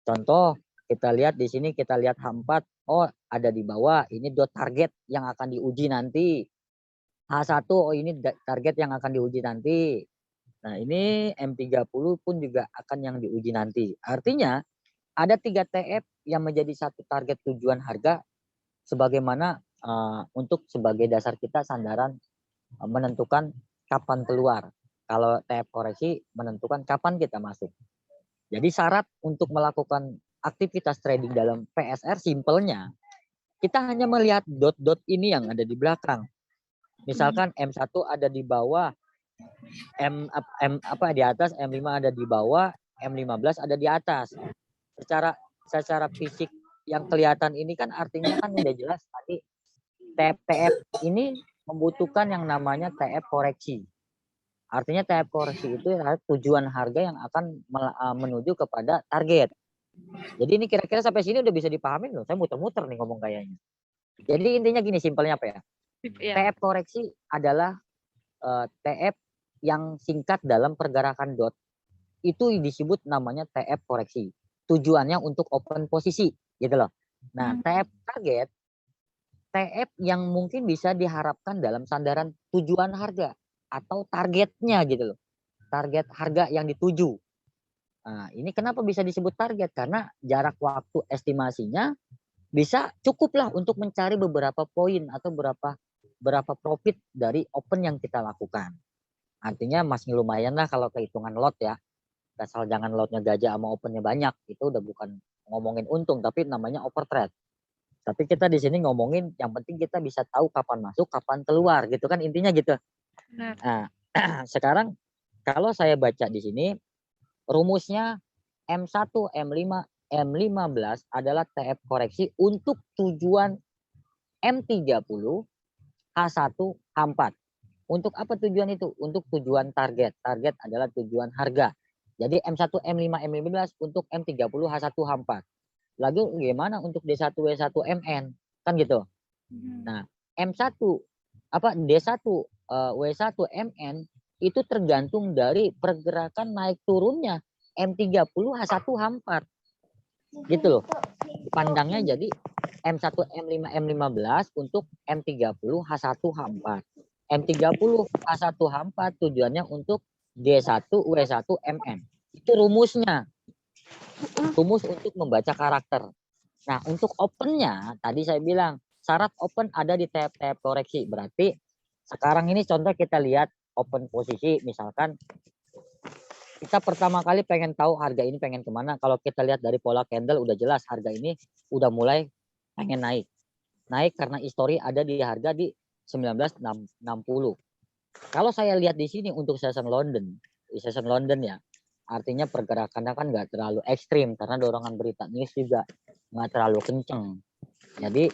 Contoh, kita lihat di sini, kita lihat H4, oh ada di bawah, ini dot target yang akan diuji nanti. H1, oh ini target yang akan diuji nanti. Nah, ini M30 pun juga akan yang diuji nanti. Artinya, ada 3 TF yang menjadi satu target tujuan harga sebagaimana untuk sebagai dasar kita sandaran menentukan kapan keluar. Kalau TF koreksi menentukan kapan kita masuk. Jadi syarat untuk melakukan aktivitas trading dalam PSR simpelnya kita hanya melihat dot-dot ini yang ada di belakang. Misalkan M1 ada di bawah, M di atas, M5 ada di bawah, M15 ada di atas. Secara fisik yang kelihatan ini kan artinya kan udah jelas tadi TF ini membutuhkan yang namanya TF koreksi. Artinya TF koreksi itu adalah tujuan harga yang akan menuju kepada target. Jadi ini kira-kira sampai sini udah bisa dipahami loh. Saya muter-muter nih ngomong kayaknya. Jadi intinya gini, simpelnya apa ya? TF koreksi adalah TF yang singkat dalam pergerakan dot. Itu disebut namanya TF koreksi. Tujuannya untuk open posisi, gitu loh. Nah, TF target, TF yang mungkin bisa diharapkan dalam sandaran tujuan harga atau targetnya gitu loh. Target harga yang dituju. Nah, ini kenapa bisa disebut target? Karena jarak waktu estimasinya bisa cukuplah untuk mencari beberapa poin atau berapa profit dari open yang kita lakukan. Artinya masih lumayan lah kalau kehitungan lot ya. Asal jangan lotnya gajah sama opennya banyak. Itu udah bukan ngomongin untung, tapi namanya overtrade. Tapi kita di sini ngomongin yang penting kita bisa tahu kapan masuk, kapan keluar gitu kan intinya gitu. Benar. Nah, sekarang kalau saya baca di sini rumusnya M1, M5, M15 adalah TF koreksi untuk tujuan M30, H1, H4. Untuk apa tujuan itu? Untuk tujuan target. Target adalah tujuan harga. Jadi M1, M5, M15 untuk M30, H1, H4. Lalu gimana untuk D1, W1, MN? Kan gitu. Nah, M1 D1, W1, MN itu tergantung dari pergerakan naik turunnya M30, H1, H4. Gitu loh. Pandangnya jadi M1, M5, M15 untuk M30, H1, H4. M30, H1, H4 tujuannya untuk D1, W1, MN. Itu rumusnya. Rumus untuk membaca karakter. Nah, untuk opennya, tadi saya bilang, syarat open ada di tab-tab koreksi. Berarti sekarang ini contoh kita lihat open posisi, misalkan kita pertama kali pengen tahu harga ini pengen kemana. Kalau kita lihat dari pola candle udah jelas harga ini udah mulai pengen naik. Naik karena histori ada di harga di 1960. Kalau saya lihat di sini untuk session London, di session London ya, artinya pergerakannya kan nggak terlalu ekstrim karena dorongan berita news juga nggak terlalu kenceng. Jadi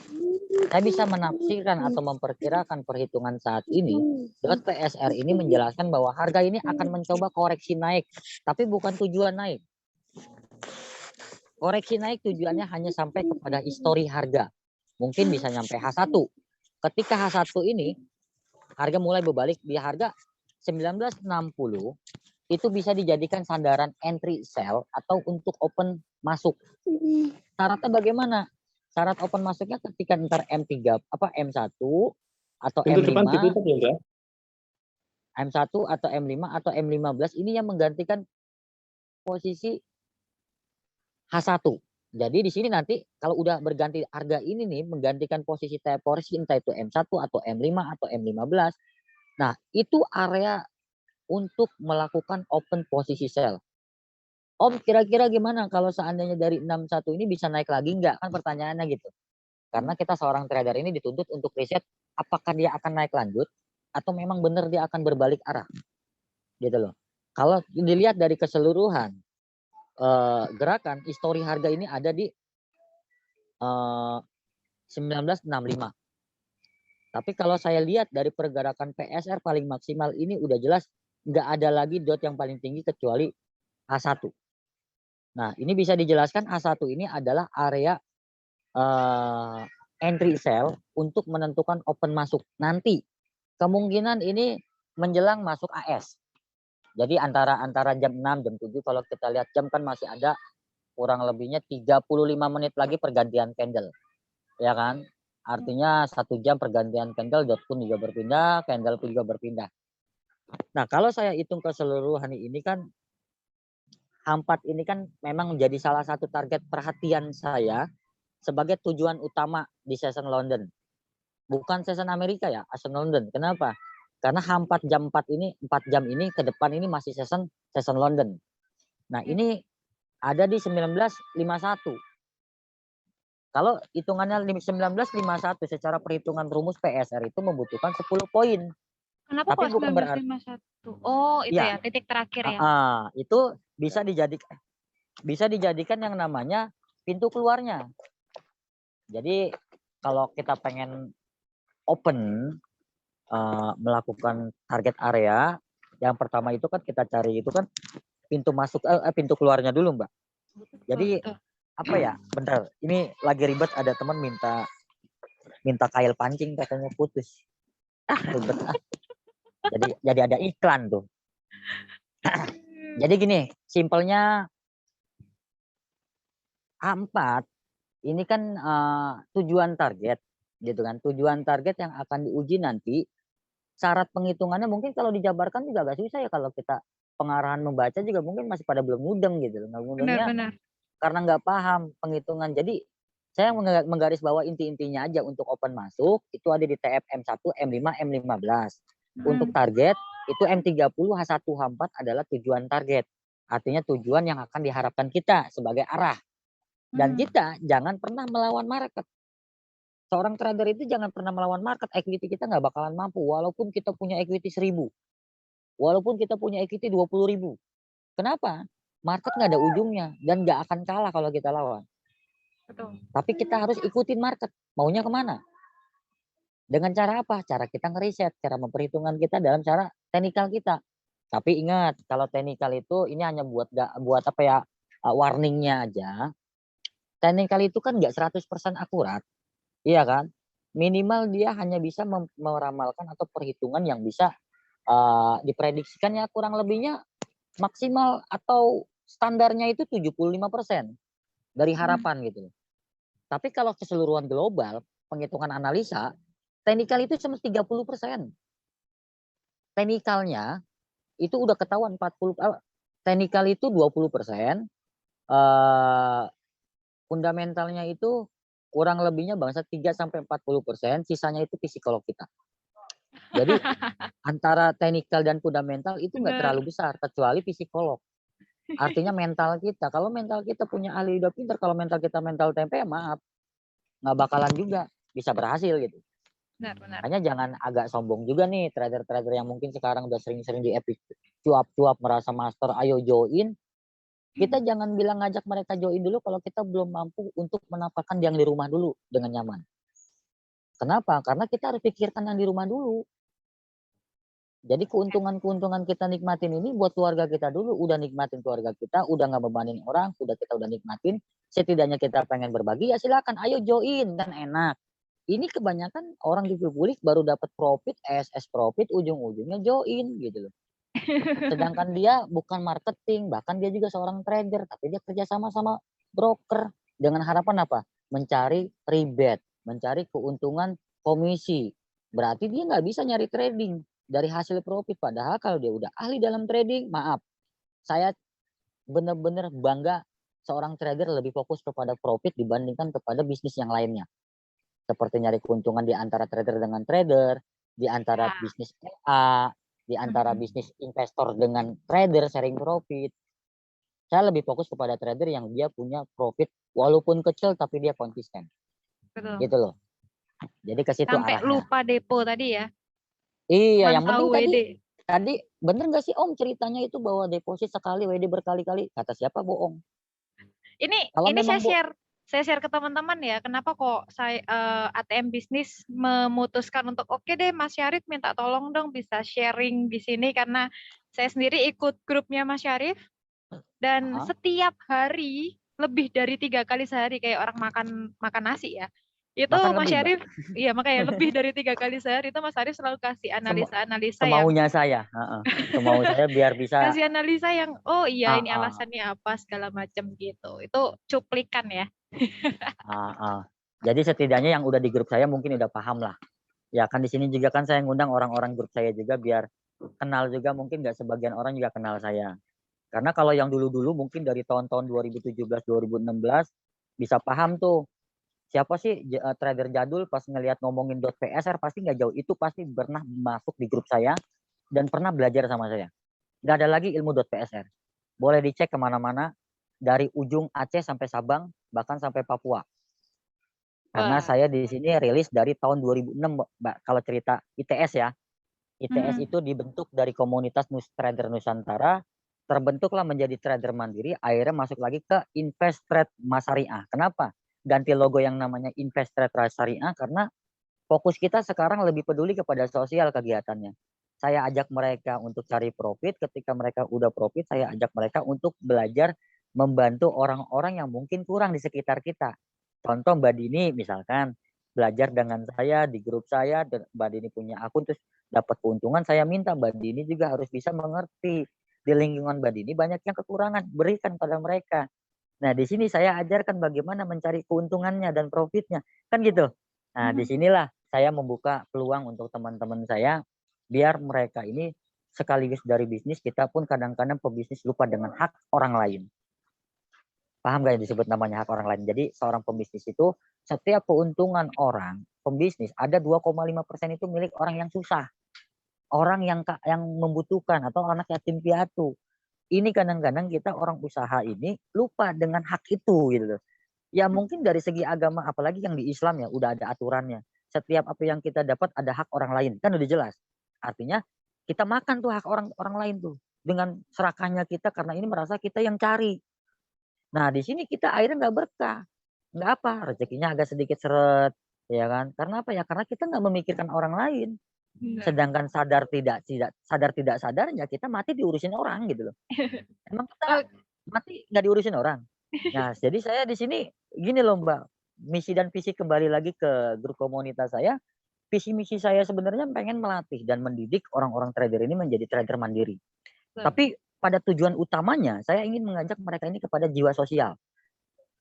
saya bisa menafsirkan atau memperkirakan perhitungan saat ini. .psr ini menjelaskan bahwa harga ini akan mencoba koreksi naik, tapi bukan tujuan naik. Koreksi naik tujuannya hanya sampai kepada histori harga. Mungkin bisa sampai H1. Ketika H1 ini harga mulai berbalik di harga 1960, itu bisa dijadikan sandaran entry sell atau untuk open masuk. Syaratnya bagaimana? Syarat open masuknya ketika ntar M1 atau M5, M1 atau M5 atau M15 ini yang menggantikan posisi H1. Jadi di sini nanti kalau udah berganti harga ini nih menggantikan posisi koreksi entah itu M1 atau M5 atau M15. Nah, itu area untuk melakukan open posisi sell. Om, kira-kira gimana kalau seandainya dari 61 ini bisa naik lagi enggak? Kan pertanyaannya gitu. Karena kita seorang trader ini dituntut untuk riset apakah dia akan naik lanjut atau memang benar dia akan berbalik arah. Gitu loh. Kalau dilihat dari keseluruhan gerakan, histori harga ini ada di 1965. Tapi kalau saya lihat dari pergerakan PSR paling maksimal ini udah jelas nggak ada lagi dot yang paling tinggi kecuali H1. Nah, ini bisa dijelaskan H1 ini adalah area entry sell untuk menentukan open masuk. Nanti kemungkinan ini menjelang masuk AS. Jadi antara jam 6, jam 7 kalau kita lihat jam kan masih ada kurang lebihnya 35 menit lagi pergantian candle. Ya kan? Artinya 1 jam pergantian candle, dot pun juga berpindah, candle pun juga berpindah. Nah, kalau saya hitung keseluruhan ini kan H4 ini kan memang menjadi salah satu target perhatian saya sebagai tujuan utama di session London. Bukan session Amerika ya, session London. Kenapa? Karena H4 jam 4 ini, 4 jam ini ke depan ini masih session London. Nah, ini ada di 1951. Kalau hitungannya 1951 secara perhitungan rumus PSR itu membutuhkan 10 poin. Kenapa Tapi kok bukan berarti 1951? Oh, itu ya, titik terakhir ya. Itu bisa dijadikan yang namanya pintu keluarnya. Jadi kalau kita pengen open melakukan target area, yang pertama itu kan kita cari itu kan pintu masuk pintu keluarnya dulu, Mbak. Jadi apa ya? Bentar, ini lagi ribet, ada teman minta kail pancing katanya putus. Ribet. Jadi ada iklan tuh. Jadi gini, simpelnya A4 ini kan tujuan target gitu kan. Tujuan target yang akan diuji nanti. Syarat penghitungannya mungkin kalau dijabarkan juga agak susah ya, kalau kita pengarahan membaca juga mungkin masih pada belum mudeng gitu. Nggak mudengnya karena nggak paham penghitungan. Jadi saya menggaris bawah inti-intinya aja. Untuk open masuk itu ada di TF M1, M5, M15. Untuk target itu M30, H1, H4 adalah tujuan target. Artinya tujuan yang akan diharapkan kita sebagai arah. Dan kita jangan pernah melawan market. Seorang trader itu jangan pernah melawan market, equity kita nggak bakalan mampu walaupun kita punya equity 1.000, walaupun kita punya equity 20.000. Kenapa? Market nggak ada ujungnya dan nggak akan kalah kalau kita lawan. Betul. Tapi kita harus ikutin market, maunya kemana? Dengan cara apa? Cara kita ngeriset, cara memperhitungan kita dalam cara teknikal kita. Tapi ingat, kalau teknikal itu ini hanya buat apa ya, warningnya aja. Teknikal itu kan nggak 100% akurat, iya kan? Minimal dia hanya bisa meramalkan atau perhitungan yang bisa diprediksikan ya, kurang lebihnya maksimal atau standarnya itu 75% dari harapan gitu. Tapi kalau keseluruhan global, penghitungan analisa, teknikal itu cuma 30%. Teknikalnya itu udah ketahuan 40, teknikal itu 20%, fundamentalnya itu kurang lebihnya bangsa 3-40%, sisanya itu psikolog kita. Jadi antara teknikal dan fundamental itu nggak terlalu besar, kecuali psikolog. Artinya mental kita. Kalau mental kita punya ahli udah pintar, kalau mental kita mental tempe, maaf, nggak bakalan juga bisa berhasil gitu. Benar. Hanya jangan agak sombong juga nih trader-trader yang mungkin sekarang udah sering-sering di epic cuap-cuap merasa master, ayo join. Kita jangan bilang ngajak mereka join dulu kalau kita belum mampu untuk menafkaahkan yang di rumah dulu dengan nyaman. Kenapa? Karena kita harus pikirkan yang di rumah dulu. Jadi keuntungan-keuntungan kita nikmatin ini buat keluarga kita dulu. Udah nikmatin keluarga kita, udah nggak bebanin orang, kita udah nikmatin. Setidaknya kita pengen berbagi, ya silakan, ayo join, kan enak. Ini kebanyakan orang di publik baru dapat profit, ESS profit, ujung-ujungnya join gitu loh. Sedangkan dia bukan marketing, bahkan dia juga seorang trader, tapi dia kerja sama broker dengan harapan apa? Mencari rebate, mencari keuntungan komisi. Berarti dia nggak bisa nyari trading dari hasil profit. Padahal kalau dia udah ahli dalam trading, maaf, saya benar-benar bangga seorang trader lebih fokus kepada profit dibandingkan kepada bisnis yang lainnya. Seperti nyari keuntungan di antara trader dengan trader, di antara bisnis A, di antara bisnis investor dengan trader sharing profit. Saya lebih fokus kepada trader yang dia punya profit walaupun kecil tapi dia konsisten. Betul. Gitu loh. Jadi ke situ Sampai arahnya. lupa depo tadi ya. Iya, yang Mantau penting tadi bener nggak sih Om ceritanya itu bahwa deposit sekali WD berkali-kali? Kata siapa bohong? Ini Kalau saya share ke teman-teman ya, kenapa kok saya ATM bisnis memutuskan untuk oke deh Mas Syarif minta tolong dong bisa sharing di sini, karena saya sendiri ikut grupnya Mas Syarif dan setiap hari lebih dari 3 kali sehari kayak orang makan nasi ya. Itu makan Mas lebih, Syarif, iya makanya lebih dari 3 kali sehari itu Mas Syarif selalu kasih analisa-analisa yang semaunya saya, semau saya biar bisa kasih analisa yang oh iya ini alasannya apa segala macam gitu. Itu cuplikan ya. Jadi setidaknya yang udah di grup saya mungkin udah paham lah. Ya kan di sini juga kan saya ngundang orang-orang grup saya juga biar kenal juga, mungkin nggak sebagian orang juga kenal saya. Karena kalau yang dulu-dulu mungkin dari tahun-tahun 2017, 2016 bisa paham tuh. Siapa sih trader jadul pas ngelihat ngomongin .psr pasti nggak jauh itu pasti pernah masuk di grup saya dan pernah belajar sama saya. Nggak ada lagi ilmu .psr. Boleh dicek kemana-mana dari ujung Aceh sampai Sabang bahkan sampai Papua. Karena saya di sini rilis dari tahun 2006, Mbak. Kalau cerita ITS ya. ITS itu dibentuk dari komunitas trader Nusantara, terbentuklah menjadi trader mandiri, akhirnya masuk lagi ke Invest Trade Mas Syariah. Kenapa? Ganti logo yang namanya Invest Trade Syariah karena fokus kita sekarang lebih peduli kepada sosial kegiatannya. Saya ajak mereka untuk cari profit, ketika mereka udah profit, saya ajak mereka untuk belajar membantu orang-orang yang mungkin kurang di sekitar kita. Contoh Mbak Dini misalkan belajar dengan saya di grup saya, Mbak Dini punya akun terus dapat keuntungan, saya minta Mbak Dini juga harus bisa mengerti di lingkungan Mbak Dini banyak yang kekurangan, berikan pada mereka. Nah di sini saya ajarkan bagaimana mencari keuntungannya dan profitnya, kan gitu. Nah disinilah saya membuka peluang untuk teman-teman saya biar mereka ini sekaligus dari bisnis, kita pun kadang-kadang pebisnis lupa dengan hak orang lain. Paham gak yang disebut namanya hak orang lain? Jadi seorang pembisnis itu setiap keuntungan orang pembisnis ada 2,5% itu milik orang yang susah, orang yang membutuhkan atau anak yatim piatu. Ini kadang-kadang kita orang usaha ini lupa dengan hak itu gitu loh. Ya mungkin dari segi agama, apalagi yang di Islam ya, udah ada aturannya. Setiap apa yang kita dapat ada hak orang lain, kan udah jelas. Artinya kita makan tuh hak orang orang lain tuh dengan serakahnya kita karena ini merasa kita yang cari. Nah di sini kita akhirnya nggak berkah, nggak apa, rezekinya agak sedikit seret, ya kan? Karena apa ya? Karena kita nggak memikirkan orang lain. Benar. Sedangkan sadar tidak sadar ya kita mati diurusin orang gitu loh. Emang kita Oh, mati nggak diurusin orang. Nah, jadi saya di sini gini loh Mbak, misi dan visi kembali lagi ke grup komunitas saya, visi misi saya sebenarnya pengen melatih dan mendidik orang-orang trader ini menjadi trader mandiri. betul. Tapi pada tujuan utamanya saya ingin mengajak mereka ini kepada jiwa sosial,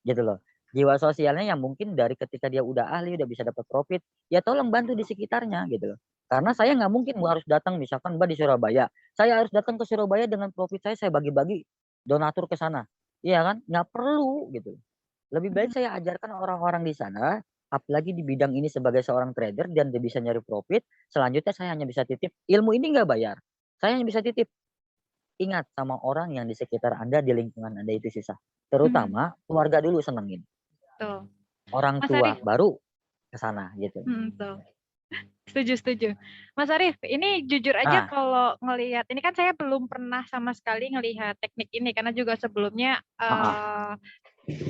gitu loh. Jiwa sosialnya yang mungkin dari ketika dia udah ahli, udah bisa dapat profit, ya tolong bantu di sekitarnya gitu loh. Karena saya nggak mungkin harus datang misalkan Mbak di Surabaya, saya harus datang ke Surabaya dengan profit saya bagi-bagi donatur ke sana. Iya kan? Nggak perlu gitu. Lebih baik saya ajarkan orang-orang di sana, apalagi di bidang ini sebagai seorang trader dan dia bisa nyari profit, selanjutnya saya hanya bisa titip, ilmu ini nggak bayar. Saya hanya bisa titip. Ingat sama orang yang di sekitar Anda, di lingkungan Anda itu susah. Terutama keluarga dulu senengin. Betul. Orang Mas tua Arif, baru ke sana gitu. betul. Setuju. Mas Arif, ini jujur aja Nah, kalau ngelihat, ini kan saya belum pernah sama sekali ngelihat teknik ini karena juga sebelumnya heeh.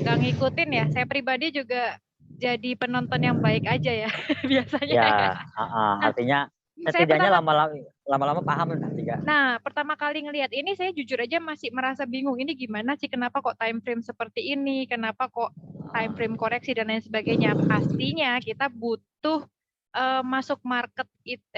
nggak ngikutin ya. Saya pribadi juga jadi penonton yang baik aja ya biasanya Ya, ya. heeh, Nah, artinya saya setidaknya pertama lama-lama paham lah nanti Kak. Nah, pertama kali ngelihat ini saya jujur aja masih merasa bingung. Ini gimana sih? Kenapa kok time frame seperti ini? Kenapa kok time frame koreksi dan lain sebagainya? Pastinya kita butuh masuk market,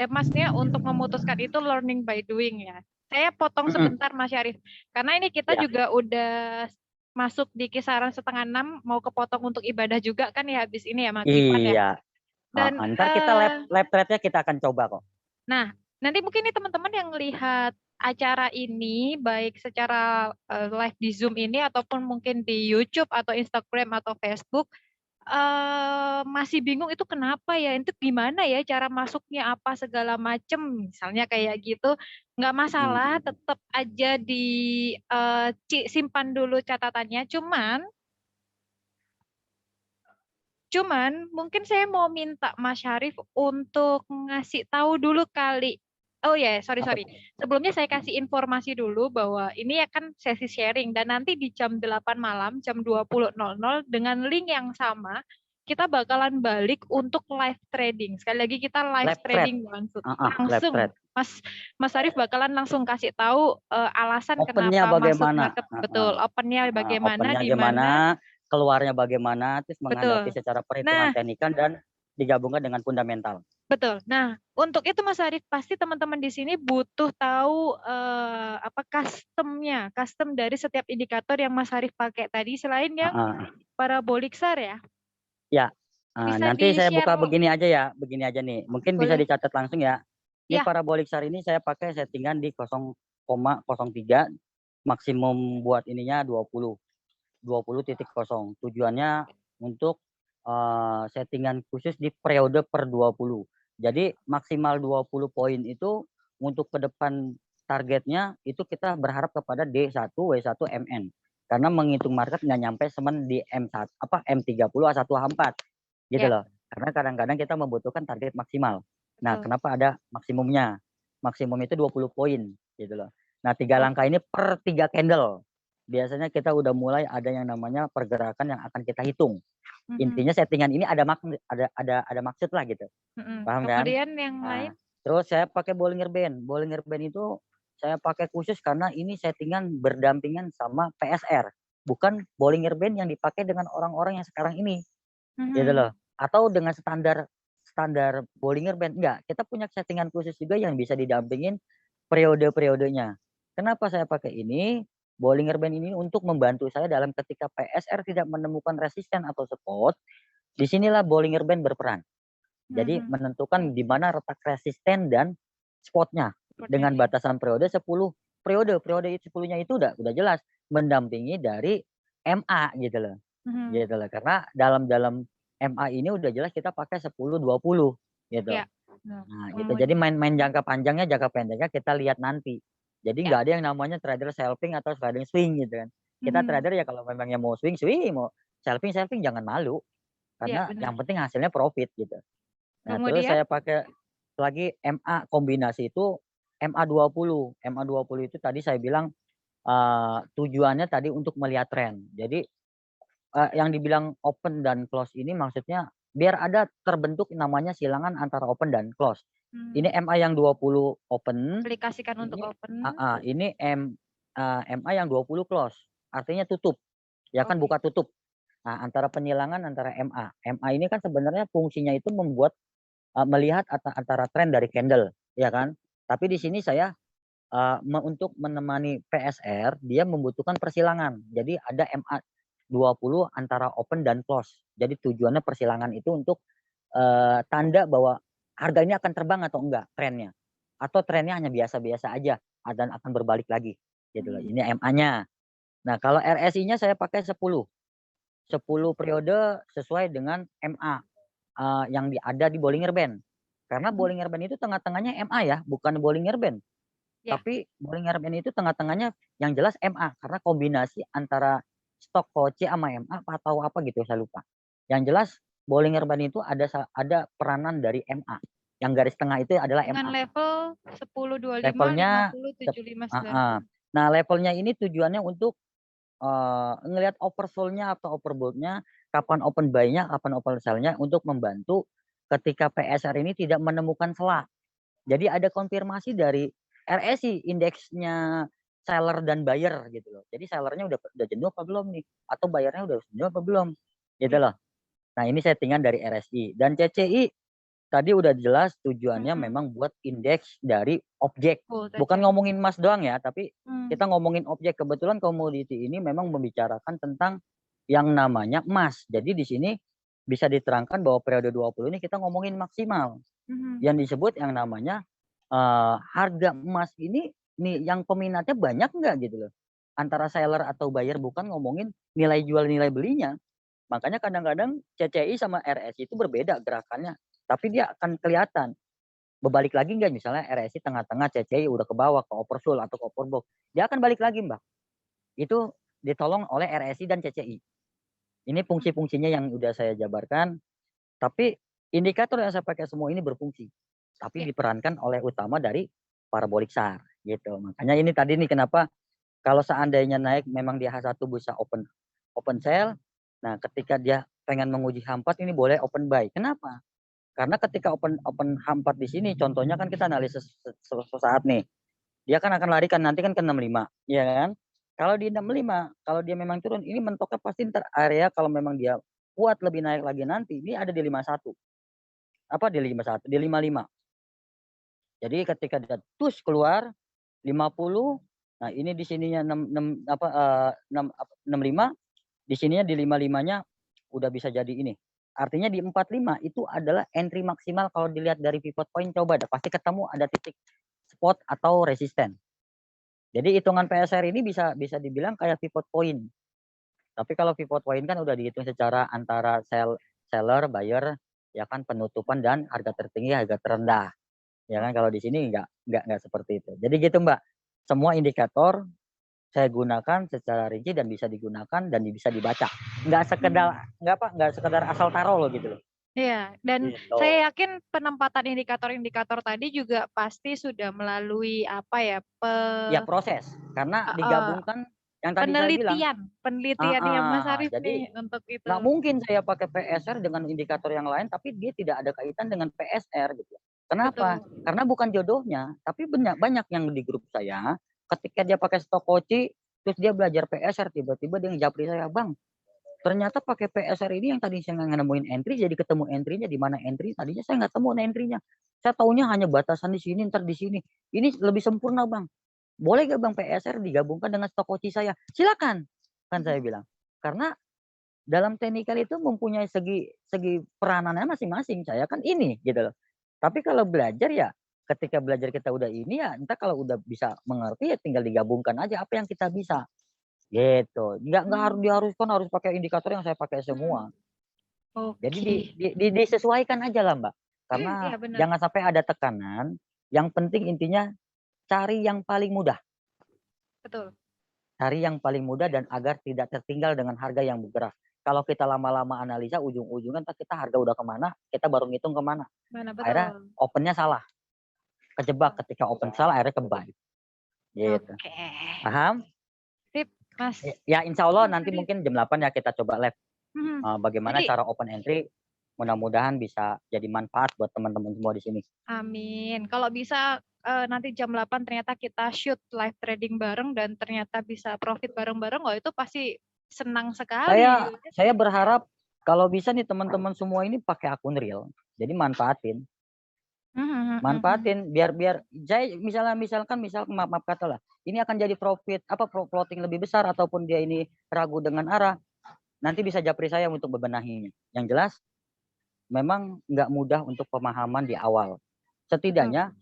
maksudnya untuk memutuskan itu learning by doing ya. Saya potong Mhm, sebentar Mas Syarif, karena ini kita ya. juga udah masuk di kisaran 5:30 mau kepotong untuk ibadah juga kan ya habis ini ya maghriban ya. Iya, heeh, Dan entar kita lab trade-nya kita akan coba kok. nah, nanti mungkin nih teman-teman yang lihat acara ini, baik secara live di Zoom ini, ataupun mungkin di YouTube, atau Instagram, atau Facebook, masih bingung itu kenapa ya, itu gimana ya cara masuknya, apa segala macem, misalnya kayak gitu, nggak masalah, Mhm, tetap aja simpan dulu catatannya, Cuman mungkin saya mau minta Mas Syarif untuk ngasih tahu dulu kali. Oh ya, apa sorry. tuh? Sebelumnya saya kasih informasi dulu bahwa ini akan sesi sharing dan nanti di jam 8 malam, jam 20.00 dengan link yang sama, kita bakalan balik untuk live trading. Sekali lagi kita live Lab trade, trading langsung. heeh, lab Langsung. trade. Mas Syarif bakalan langsung kasih tahu alasan Open-nya kenapa masuk bagaimana? market, Heeh. betul, opennya bagaimana, Open-nya di gimana, mana, keluarnya bagaimana, terus menghadapi betul. secara perhitungan Nah, teknikal dan digabungkan dengan fundamental. betul. Nah, untuk itu Mas Arif pasti teman-teman di sini butuh tahu apa custom dari setiap indikator yang Mas Arif pakai tadi selain yang Heeh. parabolic SAR ya. Ya, Bisa nanti saya buka di-share begini aja nih, mungkin bisa boleh. dicatat langsung ya. Ini Ya, parabolic SAR ini saya pakai settingan di 0,03, maksimum buat ininya 20.0. Tujuannya untuk settingan khusus di periode per 20. Jadi maksimal 20 poin itu untuk ke depan targetnya itu kita berharap kepada D1, W1, MN. Karena menghitung market nggak nyampe semen di M1 M30 A1 H4 gitu ya, loh. Karena kadang-kadang kita membutuhkan target maksimal. Nah, betul. kenapa ada maksimumnya? Maksimum itu 20 poin gitu loh. Nah, 3 Betul. langkah ini per 3 candle. Biasanya kita udah mulai ada yang namanya pergerakan yang akan kita hitung. Mhm, Intinya settingan ini ada maksud lah gitu. mhm. Paham kan? Kemudian yang lain, Nah, terus saya pakai Bollinger Band. Bollinger Band itu saya pakai khusus karena ini settingan berdampingan sama PSR. Bukan Bollinger Band yang dipakai dengan orang-orang yang sekarang ini. Gitu mhm, loh. Atau dengan standar standar Bollinger Band. Enggak, kita punya settingan khusus juga yang bisa didampingin periode-periodenya. Kenapa saya pakai ini? Bollinger Band ini untuk membantu saya dalam ketika PSR tidak menemukan resisten atau support, disinilah Bollinger Band berperan. Jadi mhm. menentukan di mana letak resisten dan spotnya dengan Sepertinya. batasan periode 10 periode. Periode 10-nya itu udah jelas mendampingi dari MA gitu loh. Mhm. Gitu loh. Karena dalam dalam MA ini udah jelas kita pakai 10 20 gitu. Ya. Nah, Nah, gitu. Jadi kemudian, main-main jangka panjangnya, jangka pendeknya kita lihat nanti. Jadi ya. nggak ada yang namanya trader scalping atau trading swing gitu kan. Kita Mhm. trader ya kalau memangnya mau swing, swing, mau Shelving jangan malu, Iya, karena benar. yang penting hasilnya profit gitu. Nah, terus Kemudian? saya pakai lagi MA kombinasi itu MA20. MA20 itu tadi saya bilang tujuannya tadi untuk melihat tren. Jadi yang dibilang open dan close ini maksudnya biar ada terbentuk namanya silangan antara open dan close. Ini MA yang 20 open, Aplikasikan untuk ini open. ini MA yang 20 close. Artinya tutup. Ya kan, Oke. buka tutup. Nah, antara penyilangan antara MA. MA ini kan sebenarnya fungsinya itu membuat melihat antara tren dari candle, ya kan? Tapi di sini saya untuk menemani PSR dia membutuhkan persilangan. Jadi ada MA 20 antara open dan close. Jadi tujuannya persilangan itu untuk tanda bahwa harga ini akan terbang atau enggak trennya. Atau trennya hanya biasa-biasa aja dan akan berbalik lagi gitu loh. Ini MA-nya. Nah, kalau RSI-nya saya pakai 10. 10 periode sesuai dengan MA yang ada di Bollinger Band. Karena Bollinger Band itu tengah-tengahnya MA ya, bukan Bollinger Band. Ya. Tapi Bollinger Band itu tengah-tengahnya yang jelas MA karena kombinasi antara stok KOC sama MA atau apa gitu saya lupa. Yang jelas Bollinger Band itu ada peranan dari MA. Yang garis tengah itu adalah Dengan MA. level 10, 25, Levelnya 50, 75, 90. Nah, levelnya ini tujuannya untuk ngelihat oversold-nya atau overbought-nya, kapan open buy-nya, kapan open sell-nya untuk membantu ketika PSR ini tidak menemukan celah. Jadi ada konfirmasi dari RSI indeksnya seller dan buyer gitu loh. Jadi sellernya udah jenuh apa belum nih? Atau bayarnya udah jenuh apa belum? Gitu loh. Nah, ini settingan dari RSI dan CCI tadi udah jelas tujuannya memang buat indeks dari objek. Bukan ngomongin emas doang ya, tapi kita ngomongin objek. Kebetulan komoditi ini memang membicarakan tentang yang namanya emas. Jadi di sini bisa diterangkan bahwa periode 20 ini kita ngomongin maksimal. Yang disebut yang namanya harga emas ini nih yang peminatnya banyak nggak gitu loh. Antara seller atau buyer, bukan ngomongin nilai jual nilai belinya. Makanya kadang-kadang CCI sama RSI itu berbeda gerakannya. Tapi dia akan kelihatan. Berbalik lagi nggak, misalnya RSI tengah-tengah, CCI udah ke bawah, ke oversold atau ke overbought. Dia akan balik lagi, Mbak. Itu ditolong oleh RSI dan CCI. Ini fungsi-fungsinya yang udah saya jabarkan. Tapi indikator yang saya pakai semua ini berfungsi. Tapi diperankan oleh utama dari parabolik SAR. Gitu. Makanya ini tadi nih kenapa kalau seandainya naik memang di H1 bisa open sell. Nah, ketika dia pengen menguji H4 ini boleh open buy. Kenapa? Karena ketika open H4 di sini contohnya kan kita analisis sesaat nih. Dia kan akan larikan nanti kan ke 65, ya kan? Kalau di 65, kalau dia memang turun, ini mentoknya pasti area kalau memang dia kuat lebih naik lagi nanti, ini ada di 51. Apa di 51? Di 55. Jadi ketika dia tus keluar 50, nah ini di sininya 65, di sininya di 55-nya udah bisa jadi ini. Artinya di 45 itu adalah entry maksimal kalau dilihat dari pivot point, coba pasti ketemu ada titik spot atau resisten. Jadi hitungan PSR ini bisa dibilang kayak pivot point. Tapi kalau pivot point kan udah dihitung secara antara seller, buyer, ya kan, penutupan dan harga tertinggi, harga terendah. Ya kan, kalau di sini enggak seperti itu. Jadi gitu, Mbak. Semua indikator saya gunakan secara rinci dan bisa digunakan dan bisa dibaca. Enggak sekedar asal taruh loh gitu loh. Iya, dan Gitu. saya yakin penempatan indikator-indikator tadi juga pasti sudah melalui apa ya? Ya proses, karena digabungkan yang tadi saya bilang. Penelitiannya Mas Arif Jadi nih untuk itu. nggak mungkin saya pakai PSR dengan indikator yang lain, tapi dia tidak ada kaitan dengan PSR gitu. Kenapa? Betul. Karena bukan jodohnya. Tapi banyak yang di grup saya, ketika dia pakai stok koci, terus dia belajar PSR, tiba-tiba dia ngejapri saya, Bang, ternyata pakai PSR ini yang tadi saya nggak nemuin entry, jadi ketemu entry-nya. Di mana entry? Tadinya saya nggak temu entry-nya. Saya taunya hanya batasan di sini, ntar di sini. Ini lebih sempurna, Bang. Boleh gak Bang PSR digabungkan dengan stok koci saya? Silakan, kan saya bilang. Karena dalam teknikal itu mempunyai segi peranannya masing-masing. Saya kan ini gitu loh. Tapi kalau belajar ya, ketika belajar kita udah ini ya, entah kalau udah bisa mengerti ya tinggal digabungkan aja apa yang kita bisa. Gitu. Nggak harus diharuskan harus pakai indikator yang saya pakai semua. Jadi disesuaikan aja lah, Mbak. Karena Iya, benar. jangan sampai ada tekanan. Yang penting intinya cari yang paling mudah. Betul. Cari yang paling mudah dan agar tidak tertinggal dengan harga yang bergerak. kalau kita lama-lama analisa ujung-ujungnya ntar kita harga udah kemana, kita baru ngitung kemana. Mana Akhirnya betul. opennya salah. Kejebak ketika open salah akhirnya ke buy. Gitu. Oke. Paham? Sip, Mas. Ya insya Allah Mas nanti Arif. mungkin jam 8 ya kita coba live. Bagaimana Jadi, cara open entry. Mudah-mudahan bisa jadi manfaat buat teman-teman semua di sini. amin. Kalau bisa nanti jam 8 ternyata kita shoot live trading bareng dan ternyata bisa profit bareng-bareng, itu pasti senang sekali. Saya berharap kalau bisa nih teman-teman semua ini pakai akun real. Jadi manfaatin biar saya misalkan maaf kata lah, ini akan jadi profit floating lebih besar ataupun dia ini ragu dengan arah, nanti bisa japri saya untuk bebenahinya. Yang jelas memang nggak mudah untuk pemahaman di awal. Setidaknya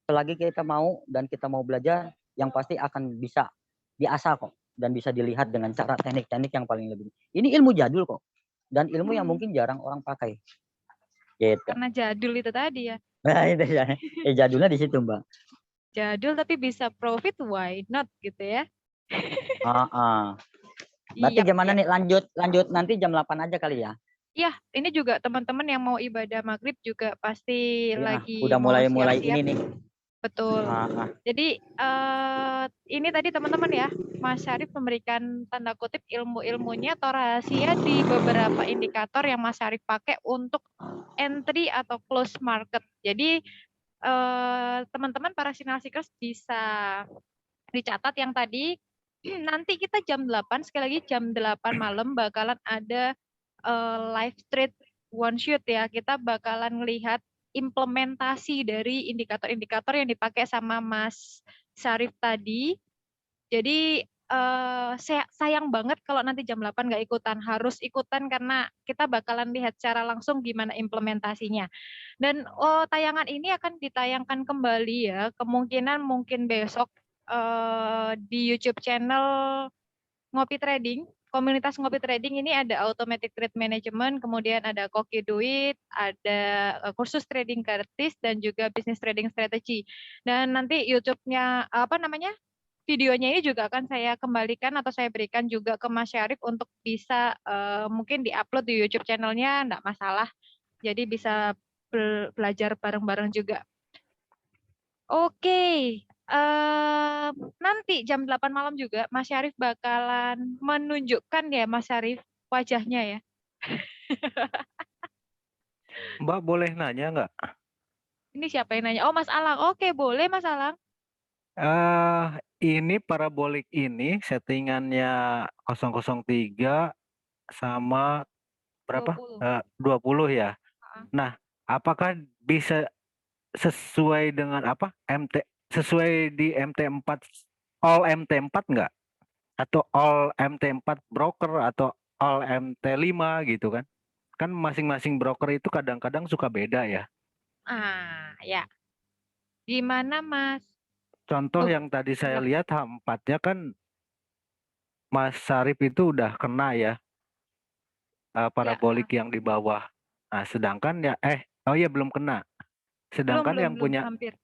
selagi kita mau dan kita mau belajar, yang pasti akan bisa diasah kok dan bisa dilihat dengan cara teknik-teknik yang paling lebih. Ini ilmu jadul kok dan ilmu yang mungkin jarang orang pakai. Gitu. Karena jadul itu tadi ya. Nah itu ya, jadulnya di situ Mbak. Jadul tapi bisa profit, why not gitu ya? Berarti gimana nih lanjut nanti jam 8 aja kali ya? Iya, ini juga teman-teman yang mau ibadah maghrib juga pasti lagi udah mau mulai siap-siap. ini nih. Betul. Jadi ini tadi teman-teman ya, Mas Syarif memberikan tanda kutip ilmu-ilmunya atau rahasia di beberapa indikator yang Mas Syarif pakai untuk entry atau close market. Jadi teman-teman para signal seekers bisa dicatat yang tadi. Nanti kita jam 8, sekali lagi jam 8 malam bakalan ada live trade one shoot ya. Kita bakalan ngelihat implementasi dari indikator-indikator yang dipakai sama Mas Syarif tadi. Jadi sayang banget kalau nanti jam 8 nggak ikutan. Harus ikutan karena kita bakalan lihat secara langsung gimana implementasinya. Dan tayangan ini akan ditayangkan kembali ya. Kemungkinan mungkin besok di YouTube channel Ngopi Trading. Komunitas Ngopi Trading ini ada Automatic Trade Management, kemudian ada Koki Duit, ada kursus trading gratis dan juga bisnis trading strategy. Dan nanti YouTube-nya videonya ini juga akan saya kembalikan atau saya berikan juga ke Mas Syarif untuk bisa mungkin diupload di YouTube channelnya, enggak masalah. Jadi bisa belajar bareng-bareng juga. Oke. Nanti jam 8 malam juga Mas Syarif bakalan menunjukkan ya Mas Syarif wajahnya ya. Mbak boleh nanya nggak? Ini siapa yang nanya? Oh Mas Alang. Oke, boleh Mas Alang. Ini parabolik ini settingannya 003 sama berapa? 20 ya. Nah, apakah bisa sesuai dengan sesuai di MT4 all MT4 enggak? Atau all MT4 broker atau all MT5 gitu kan? Kan masing-masing broker itu kadang-kadang suka beda ya. Ya. Gimana Mas? Contoh yang tadi saya lihat H4-nya kan Mas Syarif itu udah kena ya. Parabolik yang di bawah. Nah, sedangkan belum kena. Sedangkan yang punya hampir.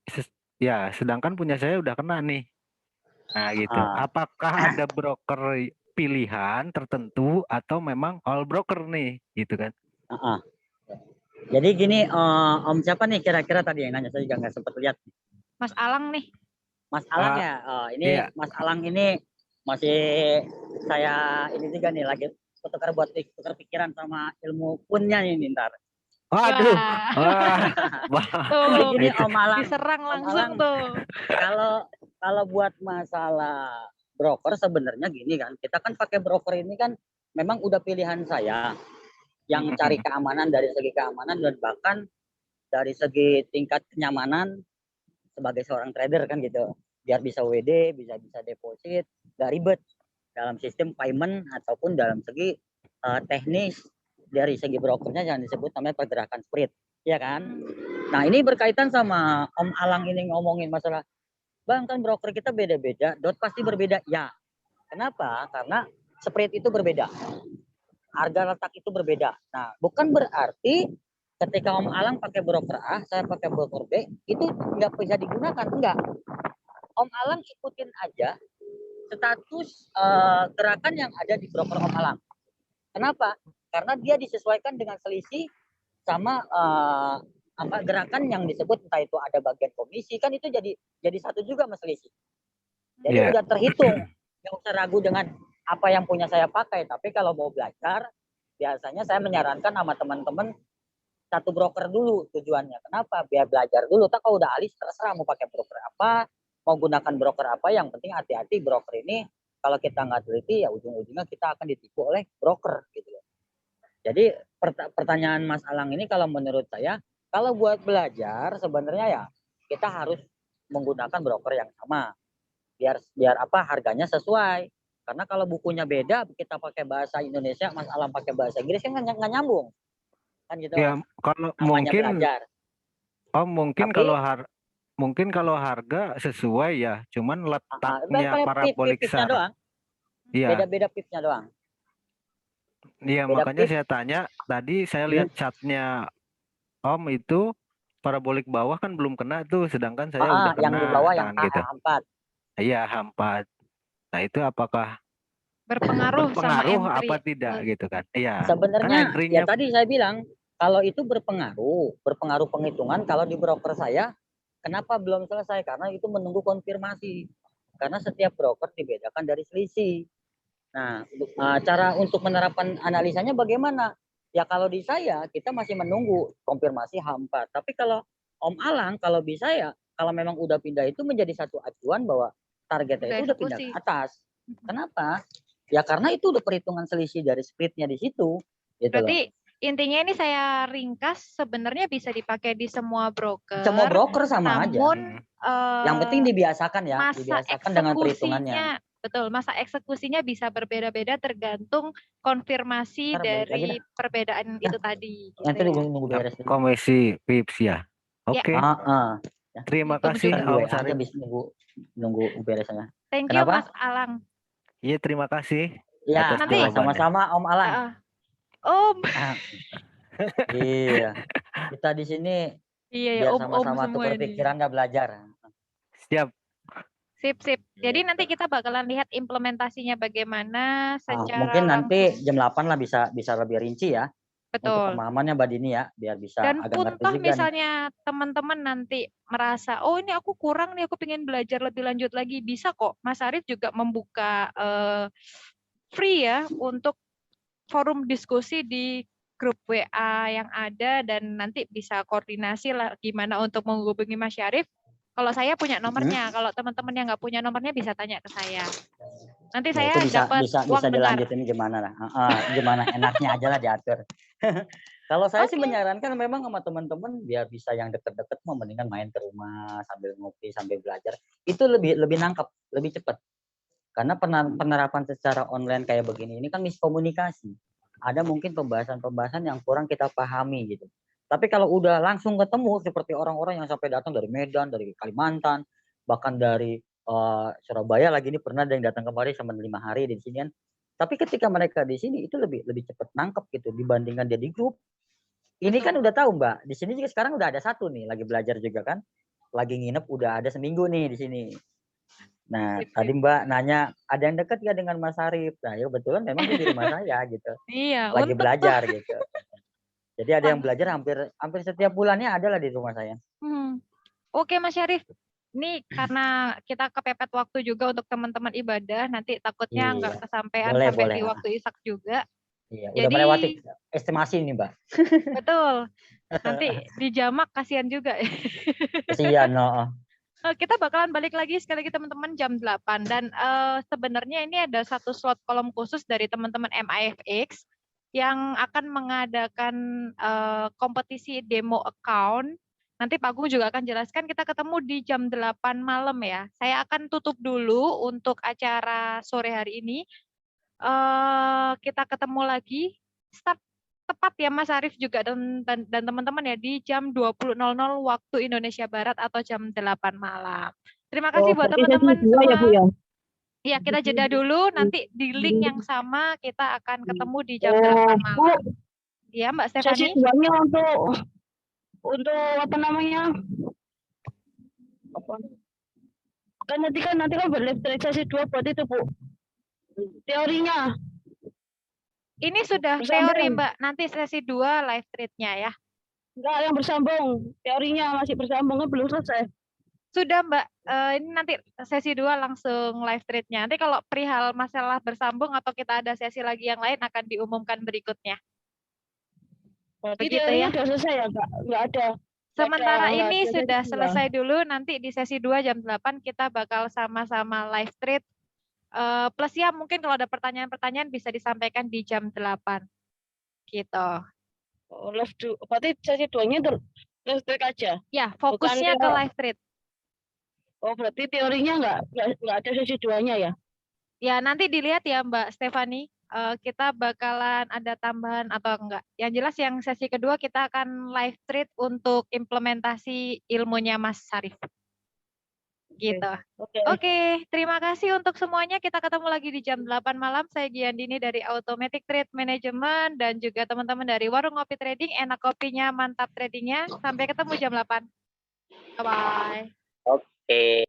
Sedangkan punya saya udah kena nih. Nah, gitu. Apakah ada broker pilihan tertentu atau memang all broker nih, gitu kan? Jadi gini, Om siapa nih kira-kira tadi yang nanya, saya juga nggak sempat lihat. Mas Alang nih. Mas Alang ya. Ini Mas Alang ini masih saya ini juga nih lagi tukar pikiran sama ilmu punnya ini ntar. Waduh. Tuh, gini Om Alang. Diserang langsung tuh. Kalau buat masalah broker sebenarnya gini kan, kita kan pakai broker ini kan memang udah pilihan saya yang cari keamanan dari segi keamanan dan bahkan dari segi tingkat kenyamanan sebagai seorang trader kan gitu, biar bisa WD, bisa deposit, gak ribet dalam sistem payment ataupun dalam segi teknis dari segi brokernya yang disebut namanya pergerakan spread, ya kan? Nah ini berkaitan sama Om Alang ini ngomongin masalah, Bang kan broker kita beda-beda, dot pasti berbeda, ya. Kenapa? Karena spread itu berbeda, harga letak itu berbeda. Nah bukan berarti ketika Om Alang pakai broker A, saya pakai broker B, itu nggak bisa digunakan, enggak. Om Alang ikutin aja status gerakan yang ada di broker Om Alang. Kenapa? Karena dia disesuaikan dengan selisih sama gerakan yang disebut, entah itu ada bagian komisi, kan itu jadi satu juga mas selisih. Jadi udah terhitung, nggak usah ragu dengan apa yang punya saya pakai. Tapi kalau mau belajar, biasanya saya menyarankan sama teman-teman satu broker dulu tujuannya. Kenapa? Biar belajar dulu. Tak kalau udah alis terserah mau pakai broker apa, mau gunakan broker apa. Yang penting hati-hati broker ini kalau kita nggak teliti ya ujung-ujungnya kita akan ditipu oleh broker gitu loh. Jadi pertanyaan Mas Alang ini kalau menurut saya kalau buat belajar sebenarnya ya kita harus menggunakan broker yang sama. Biar apa harganya sesuai. Karena kalau bukunya beda kita pakai bahasa Indonesia, Mas Alang pakai bahasa Inggris kan nggak nyambung. Kan gitu Ya, Mas. kalau Namanya mungkin belajar. mungkin Tapi, kalau harga sesuai ya, cuman letaknya parabolik pipsnya SAR. doang. Iya. Beda-beda pipsnya doang. Iya, Beda makanya pip. saya tanya, tadi saya lihat catnya Om itu parabolik bawah kan belum kena tuh, sedangkan saya udah Yang di kena bawah yang kan gitu. H4. Iya, H4. Nah, itu apakah Berpengaruh sama berpengaruh entry. apa tidak gitu kan? Iya. Karena Sebenarnya entry-nya ya tadi saya bilang kalau itu berpengaruh penghitungan kalau di broker saya kenapa belum selesai karena itu menunggu konfirmasi. Karena setiap broker dibedakan dari selisih. Nah, cara untuk menerapkan analisanya bagaimana? Ya kalau di saya kita masih menunggu konfirmasi H4. Tapi kalau Om Alang kalau bisa ya kalau memang udah pindah itu menjadi satu acuan bahwa targetnya itu udah pindah ke atas. Kenapa? Ya karena itu udah perhitungan selisih dari splitnya di situ. Gitu Berarti intinya ini saya ringkas sebenarnya bisa dipakai di semua broker. Semua broker sama aja. Namun yang penting dibiasakan ya, masa dibiasakan dengan perhitungannya. Betul, masa eksekusinya bisa berbeda-beda tergantung konfirmasi dari perbedaan itu tadi. Gitu Nanti ya. nunggu beres dulu. komisi pips ya. Oke. Ya. Terima kasih Om Sarip. Bisa nunggu beresnya. Thank you Mas Alang. Iya, terima kasih. Ya, nanti sama-sama Om Alang. Om. Iya. Kita di sini biar sama-sama tukar pikiran nggak belajar. Siap. Sip. Jadi nanti kita bakalan lihat implementasinya bagaimana secara mungkin nanti jam 8 lah bisa lebih rinci ya. Betul. Untuk pemahamannya Mbak Dini ya, biar bisa dan agak pun ngerti toh juga misalnya teman-teman nanti merasa, oh ini aku kurang nih, aku pengen belajar lebih lanjut lagi, bisa kok. Mas Arif juga membuka free ya untuk forum diskusi di grup WA yang ada dan nanti bisa koordinasi lah gimana untuk menghubungi Mas Syarif. Kalau saya punya nomornya, kalau teman-teman yang nggak punya nomornya bisa tanya ke saya. Nanti saya dapat bisa dilanjutin gimana lah. Gimana enaknya aja lah diatur. Kalau saya sih menyarankan memang sama teman-teman biar bisa yang deket-deket mendingan main ke rumah sambil ngopi sambil belajar. Itu lebih nangkep, lebih cepat. Karena penerapan secara online kayak begini ini kan miskomunikasi. Ada mungkin pembahasan-pembahasan yang kurang kita pahami gitu. Tapi kalau udah langsung ketemu seperti orang-orang yang sampai datang dari Medan, dari Kalimantan, bahkan dari Surabaya lagi ini pernah ada yang datang kemari sama 5 hari di sini kan. Tapi ketika mereka di sini itu lebih cepat nangkep gitu dibandingkan dia di grup. Ini kan udah tahu Mbak, di sini juga sekarang udah ada satu nih lagi belajar juga kan. Lagi nginep udah ada seminggu nih di sini. Nah, tadi Mbak nanya ada yang dekat gak dengan Mas Arif? Nah, ya kebetulan memang dia di rumah saya gitu. Iya, lagi belajar gitu. Jadi ada yang belajar hampir setiap bulannya ada lah di rumah saya. Oke Mas Syarif. Ini karena kita kepepet waktu juga untuk teman-teman ibadah, nanti takutnya nggak kesampaian sampai di waktu Isak juga. Iya, udah melewati estimasi ini Mbak. Betul. Nanti dijamak kasihan juga. Kasihan, kita bakalan balik lagi sekali lagi teman-teman jam 8 dan sebenarnya ini ada satu slot kolom khusus dari teman-teman MIFX yang akan mengadakan kompetisi demo account. Nanti Pak Gung juga akan jelaskan, kita ketemu di jam 8 malam ya. Saya akan tutup dulu untuk acara sore hari ini. Kita ketemu lagi start tepat ya Mas Arif juga dan teman-teman ya di jam 20.00 waktu Indonesia Barat atau jam 8 malam. Terima kasih buat teman-teman semua. Ya, Bu, ya? Iya, kita jeda dulu, nanti di link yang sama kita akan ketemu di jam 8 malam. Iya Mbak Stefani. Sesi 2-nya untuk apa namanya? Kan nanti kan berlive sesi 2 buat itu Bu. Teorinya. Ini sudah Bersambung. teori, Mbak. Nanti sesi 2 live trade-nya ya. Enggak, yang bersambung. Teorinya masih bersambung, kan belum selesai. Sudah, Mbak. Ini nanti sesi 2 langsung live trade-nya. Nanti kalau perihal masalah bersambung atau kita ada sesi lagi yang lain akan diumumkan berikutnya. Berarti Begitu teorinya ya. udah selesai ya, nggak ada. Sementara nggak ini ada sudah sesi dua. selesai dulu. Nanti di sesi 2 jam 8 kita bakal sama-sama live trade. Plus ya mungkin kalau ada pertanyaan-pertanyaan bisa disampaikan di jam 8. Gitu. Oh, berarti sesi 2-nya itu live trade aja. Ya, fokusnya ke live trade. Oh, berarti teorinya nggak ada sesi 2-nya ya? Ya, nanti dilihat ya Mbak Stefani. Kita bakalan ada tambahan atau enggak. Yang jelas yang sesi kedua kita akan live trade untuk implementasi ilmunya Mas Sarif. Gitu. Oke, terima kasih untuk semuanya. Kita ketemu lagi di jam 8 malam. Saya Giandini dari Automatic Trade Management dan juga teman-teman dari Warung Kopi Trading. Enak kopinya, mantap tradingnya. Sampai ketemu jam 8. Bye-bye. Oke.